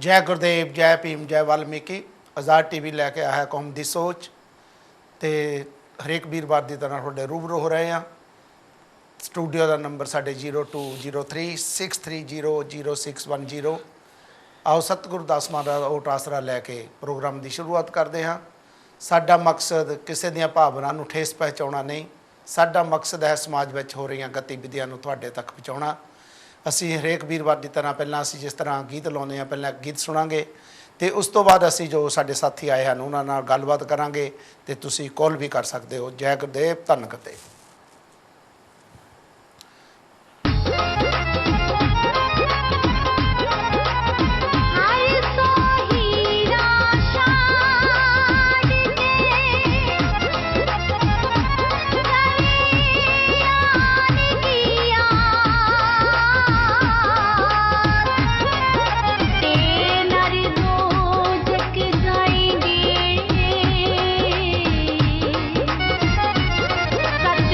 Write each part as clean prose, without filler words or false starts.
जय गुरुदेव, जय भीम, जय वाल्मीकि। आज़ाद टीवी लैके आया है कौम की सोच। तो हरेक वीरवार की तरह थोड़े रूबरू हो रहे हैं। स्टूडियो का नंबर साढ़े 020363000610। आओ सतगुरु दास महाराज का ओट आसरा लैके प्रोग्राम की शुरुआत करते हैं। साडा मकसद किसी दी भावना नूं ठेस पहुँचाना नहीं। साडा मकसद है समाज में हो रही गतिविधियों नूं तुहाडे तक पहुँचाना। असी हरेक वीरवार की तरह पहला असी जिस तरह गीत लाने हैं, पहले गीत सुनांगे तो उस तो बाद असी जो साडे साथी आए हैं उन्होंने नाल गलबात करांगे तो तुसी कॉल भी कर सकते हो। जय गुरुदेव, धन गुरुदेव। सत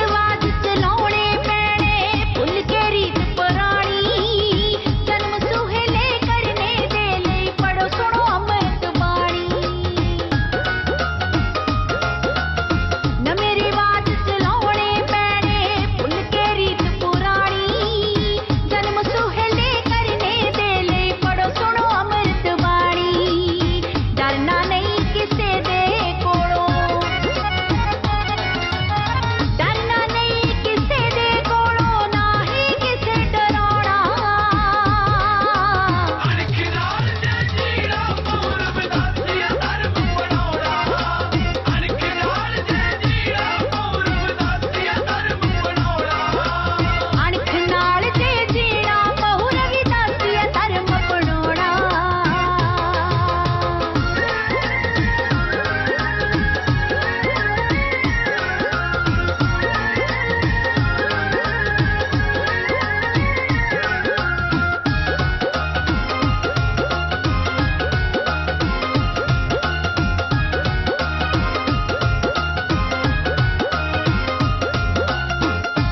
ਰਿਵਾਜ ਚਲਾਉਣੇ ਪੈਣੇ ਭੁੱਲ ਕੇ ਰੀਤ ਪੁਰਾਣੀ ਜਨਮ ਸੁਹੇਲੇ ਕਰਨੇ ਦੇ ਲਈ ਪੜੋ ਸੁਣੋ ਅੰਮ੍ਰਿਤ ਬਾਣੀ ਨਵੇਂ ਰਿਵਾਜ ਚਲਾਉਣੇ ਪੈਣੇ ਭੁੱਲ ਕੇ ਰੀਤ ਪੁਰਾਣੀ ਜਨਮ ਸੁਹੇਲੇ ਕਰਨੇ ਦੇ ਲਈ ਪੜੋ ਸੁਣੋ ਅੰਮ੍ਰਿਤ ਬਾਣੀ ਡਰਨਾ ਨਹੀਂ ਕਿਸੇ ਦੇ ਕੋਲੋਂ ਡਰਨਾ ਨਹੀਂ ਕਿਸੇ ਦੇ ਕੋਲੋਂ ਨਾ ਹੀ ਕਿਸੇ ਡਰਾਉਣਾ ਅਣਖ ਨਾਲ ਜੇ ਜੀਣਾ ਪੂਰਬ ਦਾਸੀਆ ਧਰਮ ਬਣਾਉਣਾ ਅਣਖ ਨਾਲ ਜੇ ਜੀਣਾ ਪੂਰਬ ਦਾਸੀਆ ਧਰਮ ਬਣਾਉਣਾ ਅਣਖ ਨਾਲ ਜੇ ਜੀਣਾ ਬਹੁ ਰਵਿਦਾਸੀਆ ਧਰਮ ਬਣਾਉਣਾ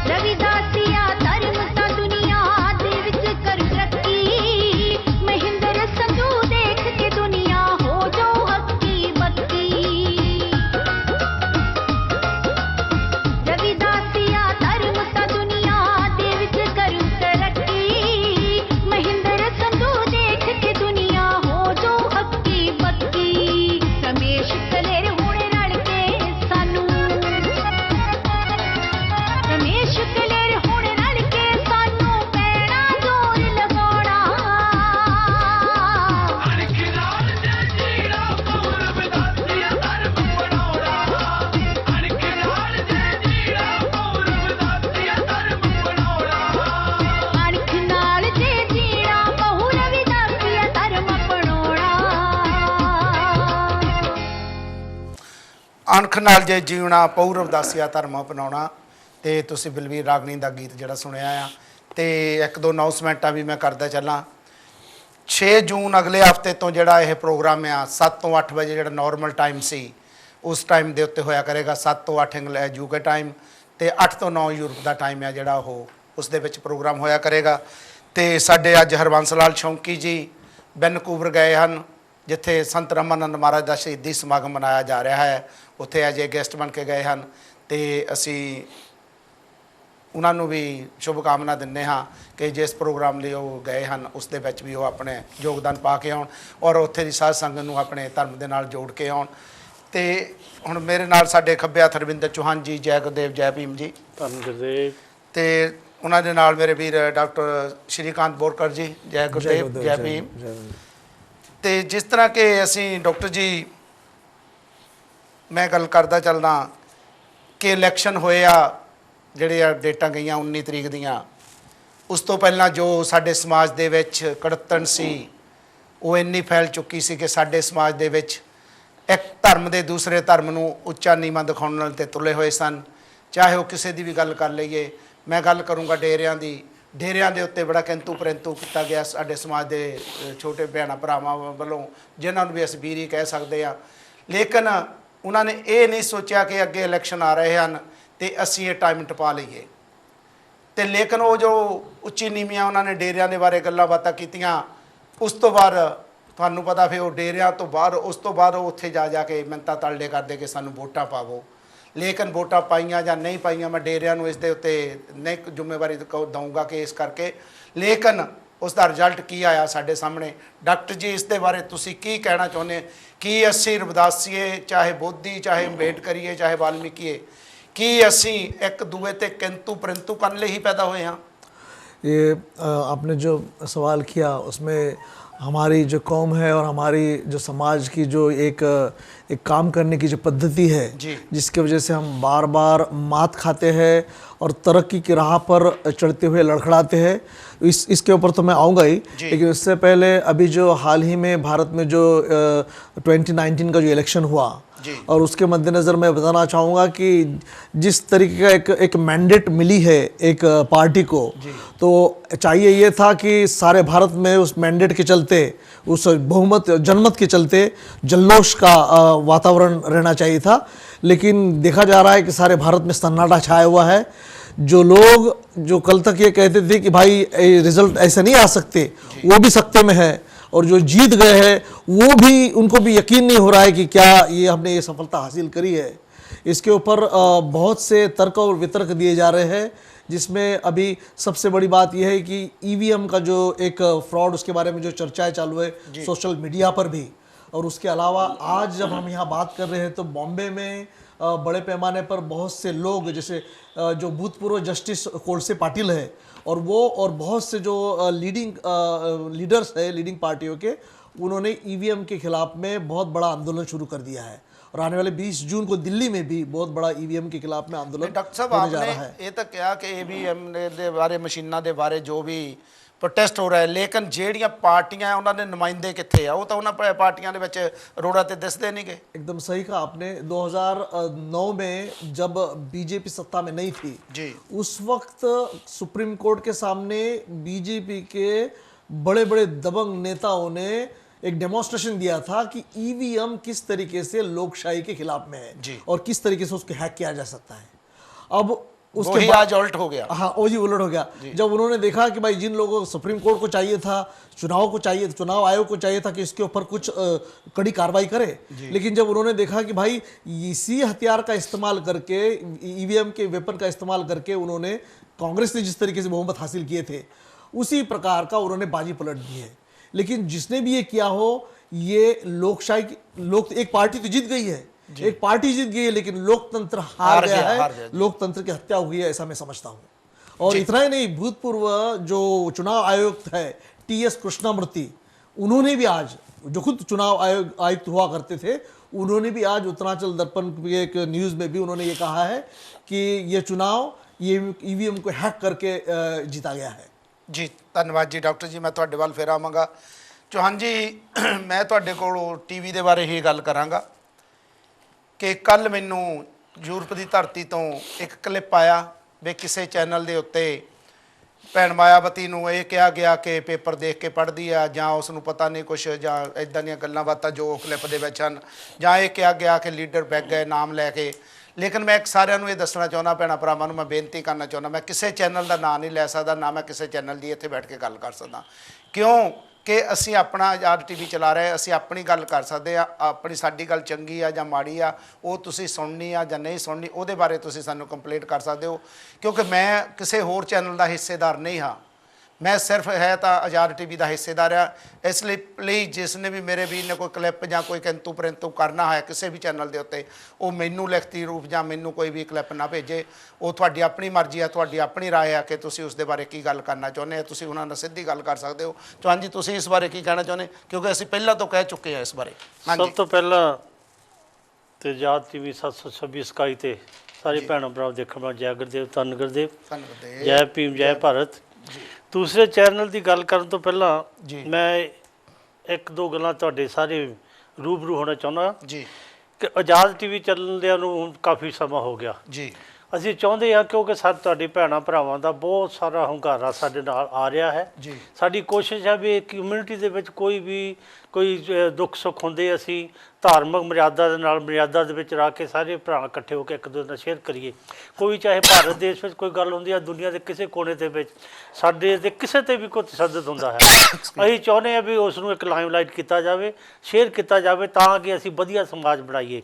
ਰਵਿਦਾਸੀਆ ਧਰਮ ਤਾਂ ਦੁਨੀਆ ਦੇ ਵਿੱਚ ਕਰ ਤਰੱਕੀ ਮਹਿੰਦਰ ਸੰਧੂ ਦੇਖ ਕੇ ਦੁਨੀਆ ਹੋ ਜੋ ਹੱਕੀ ਬੱਕੀ ਰਵਿਦਾਸੀਆ ਧਰਮ ਤਾਂ ਦੁਨੀਆ ਦੇ ਵਿੱਚ ਕਰ ਤਰੱਕੀ ਮਹਿੰਦਰ ਸੰਧੂ ਦੇਖ ਕੇ ਦੁਨੀਆ ਹੋ ਜੋ ਹੱਕੀ ਬੱਕੀ ਰਮੇਸ਼ ਕਲੇਰ ਹੁਣ ਰਲ ਕੇ ਸਾਨੂੰ ਰਮੇਸ਼ ਕਲੇਰ ਹੁਣ ਰਲ ਕੇ ਸਾਨੂੰ ਪੈਣਾ ਜ਼ੋਰ ਲਗਾਉਣਾ ਅਣਖ ਨਾਲ ਜੇ ਜੀਣਾ ਪੂਰਬ ਦਾਸੀਆ ਧਰਮ ਬਣਾਉਣਾ ਅਣਖ ਨਾਲ ਜੇ ਜੀਣਾ ਪੂਰਬ ਦਾਸੀਆ ਧਰਮ ਬਣਾਉਣਾ ਅਣਖ ਨਾਲ ਜੇ ਜੀਣਾ ਬਹੁ ਰਵਿਦਾਸੀਆ ਧਰਮ ਬਣਾਉਣਾ ਅਣਖ ਨਾਲ ਜੇ ਜੀਉਣਾ ਪਉ ਰਵਿਦਾਸੀਆ ਧਰਮ ਅਪਣਾਉਣਾ। ਤੇ ਤੁਸੀਂ ਬਲਵੀਰ ਰਾਗਣੀ ਦਾ ਗੀਤ ਜਿਹੜਾ ਸੁਣਿਆ ਆ ਤੇ ਇੱਕ ਦੋ ਅਨਾਉਂਸਮੈਂਟਾਂ ਵੀ ਮੈਂ ਕਰਦਾ ਚੱਲਾਂ। 6 ਜੂਨ ਅਗਲੇ ਹਫਤੇ ਤੋਂ ਜਿਹੜਾ ਇਹ ਪ੍ਰੋਗਰਾਮ ਆ 7 ਤੋਂ 8 ਵਜੇ ਜਿਹੜਾ ਨਾਰਮਲ ਟਾਈਮ ਸੀ ਉਸ ਟਾਈਮ ਦੇ ਉੱਤੇ ਹੋਇਆ ਕਰੇਗਾ। 7 ਤੋਂ 8 ਇੰਗਲੈਂਡ ਯੂਕੇ ਟਾਈਮ ਤੇ 8 ਤੋਂ 9 ਯੂਰਪ ਦਾ ਟਾਈਮ ਆ ਜਿਹੜਾ ਉਹ ਉਸ ਦੇ ਵਿੱਚ ਪ੍ਰੋਗਰਾਮ ਹੋਇਆ ਕਰੇਗਾ। ਤੇ ਸਾਡੇ ਅੱਜ ਹਰਬੰਸ ਲਾਲ ਸ਼ੌਂਕੀ ਜੀ ਵੈਨਕੂਵਰ ਗਏ ਹਨ ਜਿੱਥੇ ਸੰਤ ਰਾਮਾਨੰਦ ਮਹਾਰਾਜ ਦਾ ਸ਼ਹੀਦੀ ਸਮਾਗਮ ਮਨਾਇਆ ਜਾ ਰਿਹਾ ਹੈ। ਉੱਥੇ ਐਜ ਏ ਗੈਸਟ ਬਣ ਕੇ ਗਏ ਹਨ ਤੇ ਅਸੀਂ ਉਹਨਾਂ ਨੂੰ ਵੀ ਸ਼ੁਭ ਕਾਮਨਾ ਦਿੰਦੇ ਹਾਂ ਕਿ ਜਿਸ ਪ੍ਰੋਗਰਾਮ ਲਈ ਉਹ ਗਏ ਹਨ ਉਸ ਦੇ ਵਿੱਚ ਵੀ ਉਹ ਆਪਣੇ ਯੋਗਦਾਨ ਪਾ ਕੇ ਆਉਣ ਔਰ ਉੱਥੇ ਦੀ ਸਾਧ ਸੰਗਤ ਨੂੰ ਆਪਣੇ ਧਰਮ ਦੇ ਨਾਲ ਜੋੜ ਕੇ ਆਉਣ। ਤੇ ਹੁਣ ਮੇਰੇ ਨਾਲ ਸਾਡੇ ਖੱਬੇ ਹੱਥ ਰਵਿੰਦਰ ਚੌਹਾਨ ਜੀ, ਜੈ ਗੁਰਦੇਵ, ਜੈ ਭੀਮ ਜੀ। ਧੰਨ ਗੁਰਦੇਵ। ਤੇ ਉਹਨਾਂ ਦੇ ਨਾਲ ਮੇਰੇ ਵੀਰ ਡਾਕਟਰ ਸ਼੍ਰੀਕਾਂਤ ਬੋਰਕਰ ਜੀ, ਜੈ ਗੁਰਦੇਵ, ਜੈ ਭੀਮ। ਤੇ ਜਿਸ ਤਰ੍ਹਾਂ ਕਿ ਅਸੀਂ ਡਾਕਟਰ ਜੀ ਮੈਂ ਗੱਲ ਕਰਦਾ ਚੱਲਦਾ ਕਿ ਇਲੈਕਸ਼ਨ ਹੋਏ ਆ ਜਿਹੜੇ ਆ ਡੇਟਾਂ ਗਈਆਂ 19 ਤਰੀਕ ਦੀਆਂ, ਉਸ ਤੋਂ ਪਹਿਲਾਂ ਜੋ ਸਾਡੇ ਸਮਾਜ ਦੇ ਵਿੱਚ ਕੜੱਤਣ ਸੀ ਉਹ ਇੰਨੀ ਫੈਲ ਚੁੱਕੀ ਸੀ ਕਿ ਸਾਡੇ ਸਮਾਜ ਦੇ ਵਿੱਚ ਇੱਕ ਧਰਮ ਦੇ ਦੂਸਰੇ ਧਰਮ ਨੂੰ ਉੱਚਾ ਨੀਵਾਂ ਦਿਖਾਉਣ ਨਾਲ ਤੇ ਤੁਲੇ ਹੋਏ ਸਨ। ਚਾਹੇ ਉਹ ਕਿਸੇ ਦੀ ਵੀ ਗੱਲ ਕਰ ਲਈਏ, ਮੈਂ ਗੱਲ ਕਰੂੰਗਾ ਡੇਰਿਆਂ ਦੀ। ਡੇਰਿਆਂ ਦੇ ਉੱਤੇ ਬੜਾ ਕਿੰਤੂ ਪਰੰਤੂ ਕੀਤਾ ਗਿਆ ਸਾਡੇ ਸਮਾਜ ਦੇ ਛੋਟੇ ਭੈਣਾਂ ਭਰਾਵਾਂ ਵੱਲੋਂ, ਜਿਨ੍ਹਾਂ ਨੂੰ ਵੀ ਅਸੀਂ ਵੀਰ ਹੀ ਕਹਿ ਸਕਦੇ ਹਾਂ। ਲੇਕਿਨ ਉਹਨਾਂ ਨੇ ਇਹ ਨਹੀਂ ਸੋਚਿਆ ਕਿ ਅੱਗੇ ਇਲੈਕਸ਼ਨ ਆ ਰਹੇ ਹਨ ਤੇ ਅਸੀਂ ਇਹ ਟਾਈਮ ਟਪਾ ਲਈਏ। ਤੇ ਲੇਕਿਨ ਉਹ ਜੋ ਉੱਚੀ ਨੀਵੀਆਂ ਉਹਨਾਂ ਨੇ ਡੇਰਿਆਂ ਦੇ ਬਾਰੇ ਗੱਲਾਂ ਬਾਤਾਂ ਕੀਤੀਆਂ, ਉਸ ਤੋਂ ਬਾਅਦ ਤੁਹਾਨੂੰ ਪਤਾ ਫਿਰ ਉਹ ਡੇਰਿਆਂ ਤੋਂ ਬਾਹਰ ਉਸ ਤੋਂ ਬਾਅਦ ਉਹ ਉੱਥੇ ਜਾ ਕੇ ਮਿੰਨਤਾਂ ਤਰਲੇ ਕਰਦੇ ਕਿ ਸਾਨੂੰ ਵੋਟਾਂ ਪਾਵੋ। ਲੇਕਿਨ ਵੋਟਾਂ ਪਾਈਆਂ ਜਾਂ ਨਹੀਂ ਪਾਈਆਂ, ਮੈਂ ਡੇਰਿਆਂ ਨੂੰ ਇਸ ਦੇ ਉੱਤੇ ਨਹੀਂ ਜ਼ਿੰਮੇਵਾਰੀ ਦਊਂਗਾ ਕਿ ਇਸ ਕਰਕੇ। ਲੇਕਿਨ ਉਸ ਦਾ ਰਿਜ਼ਲਟ ਕੀ ਆਇਆ ਸਾਡੇ ਸਾਹਮਣੇ। ਡਾਕਟਰ ਜੀ ਇਸ ਦੇ ਬਾਰੇ ਤੁਸੀਂ ਕੀ ਕਹਿਣਾ ਚਾਹੁੰਦੇ? ਕੀ ਅਸੀਂ ਰਵਿਦਾਸੀਏ, ਚਾਹੇ ਬੋਧੀ, ਚਾਹੇ ਅੰਬੇਡਕਰੀਏ, ਚਾਹੇ ਵਾਲਮੀਕੀਏ, ਕੀ ਅਸੀਂ ਇੱਕ ਦੂਏ ਤੇ किंतु परंतु करने ही पैदा हुए हैं? ये आपने जो सवाल किया उसमें हमारी जो कौम है और हमारी जो समाज की जो एक काम करने की जो पद्धति है, जिसकी वजह से हम बार बार मात खाते हैं और तरक्की की राह पर चढ़ते हुए लड़खड़ाते हैं, इसके ऊपर तो मैं आऊँगा ही। लेकिन इससे पहले अभी जो हाल ही में भारत में जो 2019 का जो इलेक्शन हुआ और उसके मद्देनज़र मैं बताना चाहूँगा कि जिस तरीके का एक मैंडेट मिली है एक पार्टी को, तो चाहिए ये था कि सारे भारत में उस मैंडेट के चलते उस बहुमत जनमत के चलते जल्लोष का वातावरण रहना चाहिए था, लेकिन देखा जा रहा है कि सारे भारत में सन्नाटा छाया हुआ है। जो लोग जो कल तक ये कहते थे कि भाई रिजल्ट ऐसे नहीं आ सकते, वो भी सकते में है, और जो जीत गए हैं वो भी, उनको भी यकीन नहीं हो रहा है कि क्या ये हमने ये सफलता हासिल करी है। इसके ऊपर बहुत से तर्क और वितर्क दिए जा रहे हैं, जिसमें अभी सबसे बड़ी बात यह है कि ईवीएम का जो एक फ्रॉड, उसके बारे में जो चर्चाएं चालू है सोशल मीडिया पर भी। और उसके अलावा आज जब हम यहाँ बात कर रहे हैं तो बॉम्बे में बड़े पैमाने पर बहुत से लोग, जैसे जो भूतपूर्व जस्टिस कोलसे पाटिल है और वो, और बहुत से जो लीडर्स है लीडिंग पार्टियों के, उन्होंने ईवीएम के खिलाफ में बहुत बड़ा आंदोलन शुरू कर दिया है। और आने वाले 20 जून को दिल्ली में भी बहुत बड़ा ईवीएम के खिलाफ में आंदोलन डॉक्टर साहब होने जा रहा आपने है। ये तो कहा कि ईवीएम ਦੇ ਬਾਰੇ ਮਸ਼ੀਨਾਂ ਦੇ ਬਾਰੇ ਜੋ ਵੀ ਪ੍ਰੋਟੈਸਟ ਹੋ ਰਿਹਾ ਹੈ, ਲੇਕਿਨ ਜਿਹੜੀਆਂ ਪਾਰਟੀਆਂ ਉਹਨਾਂ ਦੇ ਨੁਮਾਇੰਦੇ ਕਿੱਥੇ ਆ? ਉਹ ਤਾਂ ਉਹਨਾਂ ਪਾਰਟੀਆਂ ਦੇ ਵਿੱਚ ਰੋਡਾਂ ਤੇ ਦਿਸਦੇ ਨਹੀਂਗੇ। एकदम सही कहा आपने। 2009 में जब बीजेपी सत्ता में नहीं थी जी, उस वक्त सुप्रीम कोर्ट के सामने बीजेपी के बड़े बड़े दबंग नेताओं ने एक डेमोन्स्ट्रेशन दिया था कि ईवीएम किस तरीके से लोकशाही के खिलाफ में है जी। और किस तरीके से उसको हैक किया जा सकता है। अब उसके वही बाद आज उल्ट हो गया। हाँ, वो जी उलट हो गया। जब उन्होंने देखा कि भाई जिन लोगों को सुप्रीम कोर्ट को चाहिए था, चुनाव आयोग को चाहिए था कि इसके ऊपर कुछ कड़ी कार्रवाई करे, लेकिन जब उन्होंने देखा कि भाई इसी हथियार का इस्तेमाल करके, ईवीएम के वेपन का इस्तेमाल करके उन्होंने, कांग्रेस ने जिस तरीके से बहुमत हासिल किए थे, उसी प्रकार का उन्होंने बाजी पलट दी है। लेकिन जिसने भी ये किया हो, ये लोकशाही एक पार्टी तो जीत गई है, एक पार्टी जीत गई है, लेकिन लोकतंत्र हार गया है, लोकतंत्र की हत्या हुई है, ऐसा मैं समझता हूं। और इतना ही नहीं, भूतपूर्व जो चुनाव आयुक्त है टीएस कृष्णामूर्ति, उन्होंने भी आज, जो खुद चुनाव आयुक्त हुआ करते थे, उन्होंने भी आज उत्तरांचल दर्पण के एक न्यूज में भी उन्होंने ये कहा है कि ये चुनाव, ये ईवीएम को हैक करके जीता गया है। ਜੀ ਧੰਨਵਾਦ ਜੀ ਡਾਕਟਰ ਜੀ। ਮੈਂ ਤੁਹਾਡੇ ਵੱਲ ਫਿਰ ਆਵਾਂਗਾ। ਚੌਹਾਨ ਜੀ, ਮੈਂ ਤੁਹਾਡੇ ਕੋਲ ਟੀਵੀ ਦੇ ਬਾਰੇ ਹੀ ਗੱਲ ਕਰਾਂਗਾ ਕਿ ਕੱਲ ਮੈਨੂੰ ਯੂਰਪ ਦੀ ਧਰਤੀ ਤੋਂ ਇੱਕ ਕਲਿੱਪ ਆਇਆ ਵੀ ਕਿਸੇ ਚੈਨਲ ਦੇ ਉੱਤੇ ਭੈਣ ਮਾਇਆਵਤੀ ਨੂੰ ਇਹ ਕਿਹਾ ਗਿਆ ਕਿ ਪੇਪਰ ਦੇਖ ਕੇ ਪੜ੍ਹਦੀ ਆ, ਜਾਂ ਉਸ ਨੂੰ ਪਤਾ ਨਹੀਂ ਕੁਛ, ਜਾਂ ਇਦਾਂ ਦੀਆਂ ਗੱਲਾਂ ਬਾਤਾਂ ਜੋ ਕਲਿੱਪ ਦੇ ਵਿੱਚ ਹਨ, ਜਾਂ ਇਹ ਕਿਹਾ ਗਿਆ ਕਿ ਲੀਡਰ ਬੈਗ ਗਏ ਨਾਮ ਲੈ ਕੇ। ਲੇਕਿਨ ਮੈਂ ਇੱਕ ਸਾਰਿਆਂ ਨੂੰ ਇਹ ਦੱਸਣਾ ਚਾਹੁੰਦਾ, ਭੈਣਾਂ ਭਰਾਵਾਂ ਨੂੰ ਮੈਂ ਬੇਨਤੀ ਕਰਨਾ ਚਾਹੁੰਦਾ, ਮੈਂ ਕਿਸੇ ਚੈਨਲ ਦਾ ਨਾਂ ਨਹੀਂ ਲੈ ਸਕਦਾ, ਨਾ ਮੈਂ ਕਿਸੇ ਚੈਨਲ ਦੀ ਇੱਥੇ ਬੈਠ ਕੇ ਗੱਲ ਕਰ ਸਕਦਾ, ਕਿਉਂ ਕਿ ਅਸੀਂ ਆਪਣਾ ਆਜ਼ਾਦ ਟੀਵੀ ਚਲਾ ਰਹੇ, ਅਸੀਂ ਆਪਣੀ ਗੱਲ ਕਰ ਸਕਦੇ ਆ। ਆਪਣੀ ਸਾਡੀ ਗੱਲ ਚੰਗੀ ਆ ਜਾਂ ਮਾੜੀ ਆ, ਉਹ ਤੁਸੀਂ ਸੁਣਨੀ ਆ ਜਾਂ ਨਹੀਂ ਸੁਣਨੀ, ਉਹਦੇ ਬਾਰੇ ਤੁਸੀਂ ਸਾਨੂੰ ਕੰਪਲੇਂਟ ਕਰ ਸਕਦੇ ਹੋ, ਕਿਉਂਕਿ ਮੈਂ ਕਿਸੇ ਹੋਰ ਚੈਨਲ ਦਾ ਹਿੱਸੇਦਾਰ ਨਹੀਂ ਹਾਂ। मैं सिर्फ है तो आज़ाद टीवी का हिस्सेदार आ। इसलिए जिसने भी मेरे वीर ने कोई क्लिप या कोई किंतु परंतु करना है किसी भी चैनल के उत्ते, वो मैनू लिखती रूप या मैनू कोई भी क्लिप ना भेजे। वो थोड़ी अपनी मर्जी है, थोड़ी अपनी राय है कि तुसी उसके बारे की गल करना चाहते हो, तुसी उन्होंने सीधी गल कर सकते हो। चौहान जी, तुसी इस बारे की कहना चाहते, क्योंकि असीं पहला तो कह चुके हैं इस बारे। हाँ सब तो पहला तो आज़ाद टीवी 726 इकाई ते सारे भैनों भरा देखने वाले जय गुरदेव, धन गुरदेव, जय भीम, जय भारत। दूसरे चैनल की गल करन तो पहला मैं एक दो गल्लां तुहाडे सारे रूबरू होना चाहुंदा जी कि आज़ाद टीवी ਚੱਲਦਿਆਂ ਨੂੰ ਹੁਣ ਕਾਫੀ ਸਮਾਂ ਹੋ ਗਿਆ ਜੀ। ਅਸੀਂ ਚਾਹੁੰਦੇ ਹਾਂ ਕਿਉਂਕਿ ਸਾਡੇ ਤੁਹਾਡੇ ਭੈਣਾਂ ਭਰਾਵਾਂ ਦਾ ਬਹੁਤ ਸਾਰਾ ਹੁੰਗਾਰਾ ਸਾਡੇ ਨਾਲ ਆ ਰਿਹਾ ਹੈ ਜੀ। ਸਾਡੀ ਕੋਸ਼ਿਸ਼ ਹੈ ਵੀ ਕਮਿਊਨਿਟੀ ਦੇ ਵਿੱਚ ਕੋਈ ਦੁੱਖ ਸੁੱਖ ਹੁੰਦੇ ਅਸੀਂ ਧਾਰਮਿਕ ਮਰਿਆਦਾ ਦੇ ਨਾਲ ਮਰਿਆਦਾ ਦੇ ਵਿੱਚ ਰਹਿ ਕੇ ਸਾਰੇ ਭਰਾ ਇਕੱਠੇ ਹੋ ਕੇ ਇੱਕ ਦੂਜੇ ਨਾਲ ਸ਼ੇਅਰ ਕਰੀਏ। ਕੋਈ ਚਾਹੇ ਭਾਰਤ ਦੇਸ਼ ਵਿੱਚ ਕੋਈ ਗੱਲ ਹੁੰਦੀ ਹੈ, ਦੁਨੀਆ ਦੇ ਕਿਸੇ ਕੋਨੇ ਦੇ ਵਿੱਚ ਸਾਡੇ ਦੇ ਕਿਸੇ 'ਤੇ ਵੀ ਕੋਈ ਤਸ਼ੱਦਦ ਹੁੰਦਾ ਹੈ, ਅਸੀਂ ਚਾਹੁੰਦੇ ਹਾਂ ਵੀ ਉਸ ਨੂੰ ਇੱਕ ਲਾਈਮਲਾਈਟ ਕੀਤਾ ਜਾਵੇ, ਸ਼ੇਅਰ ਕੀਤਾ ਜਾਵੇ ਤਾਂ ਕਿ ਅਸੀਂ ਵਧੀਆ ਸਮਾਜ ਬਣਾਈਏ।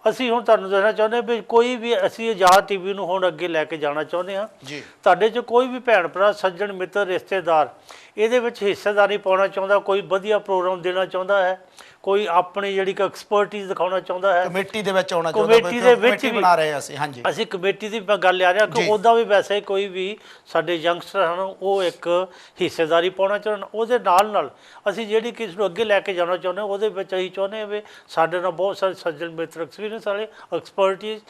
ਅਸੀਂ ਹੁਣ ਤੁਹਾਨੂੰ ਦੱਸਣਾ ਚਾਹੁੰਦੇ ਵੀ ਕੋਈ ਵੀ ਅਸੀਂ ਆਜ਼ਾਦ ਟੀਵੀ ਨੂੰ ਹੁਣ ਅੱਗੇ ਲੈ ਕੇ ਜਾਣਾ ਚਾਹੁੰਦੇ ਹਾਂ ਜੀ। ਤੁਹਾਡੇ 'ਚ ਕੋਈ ਵੀ ਭੈਣ ਭਰਾ, ਸੱਜਣ ਮਿੱਤਰ, ਰਿਸ਼ਤੇਦਾਰ ਇਹਦੇ ਵਿੱਚ ਹਿੱਸੇਦਾਰੀ ਪਾਉਣਾ ਚਾਹੁੰਦਾ, ਕੋਈ ਵਧੀਆ ਪ੍ਰੋਗਰਾਮ ਦੇਣਾ ਚਾਹੁੰਦਾ ਹੈ, ਕੋਈ ਆਪਣੀ ਜਿਹੜੀ ਕਿ ਐਕਸਪਰਟਿਜ਼ ਦਿਖਾਉਣਾ ਚਾਹੁੰਦਾ ਹੈ, ਕਮੇਟੀ ਦੇ ਵਿੱਚ ਆਉਣਾ ਚਾਹੁੰਦਾ, ਕਮੇਟੀ ਦੇ ਵਿੱਚ ਵੀ ਬਣਾ ਰਹੇ ਅਸੀਂ। ਹਾਂਜੀ, ਅਸੀਂ ਕਮੇਟੀ ਦੀ ਗੱਲ ਆ ਰਿਹਾ ਕਿ ਉੱਦਾਂ ਵੀ ਵੈਸੇ ਕੋਈ ਵੀ ਸਾਡੇ ਯੰਗਸਟਰ ਹਨ ਉਹ ਇੱਕ ਹਿੱਸੇਦਾਰੀ ਪਾਉਣਾ ਚਾਹੁੰਦੇ। ਉਹਦੇ ਨਾਲ ਅਸੀਂ ਜਿਹੜੀ ਕਿਸ ਨੂੰ ਅੱਗੇ ਲੈ ਕੇ ਜਾਣਾ ਚਾਹੁੰਦੇ ਉਹਦੇ ਵਿੱਚ ਅਸੀਂ ਚਾਹੁੰਦੇ ਹਾਂ ਵੀ ਸਾਡੇ ਨਾਲ ਬਹੁਤ ਸਾਰੇ ਸੱਜਣ ਮਿੱਤਰ, ਐਕਸਪੀਰੀਅੰਸ ਵਾਲੇ, ਐਕਸਪਰਟਿਜ਼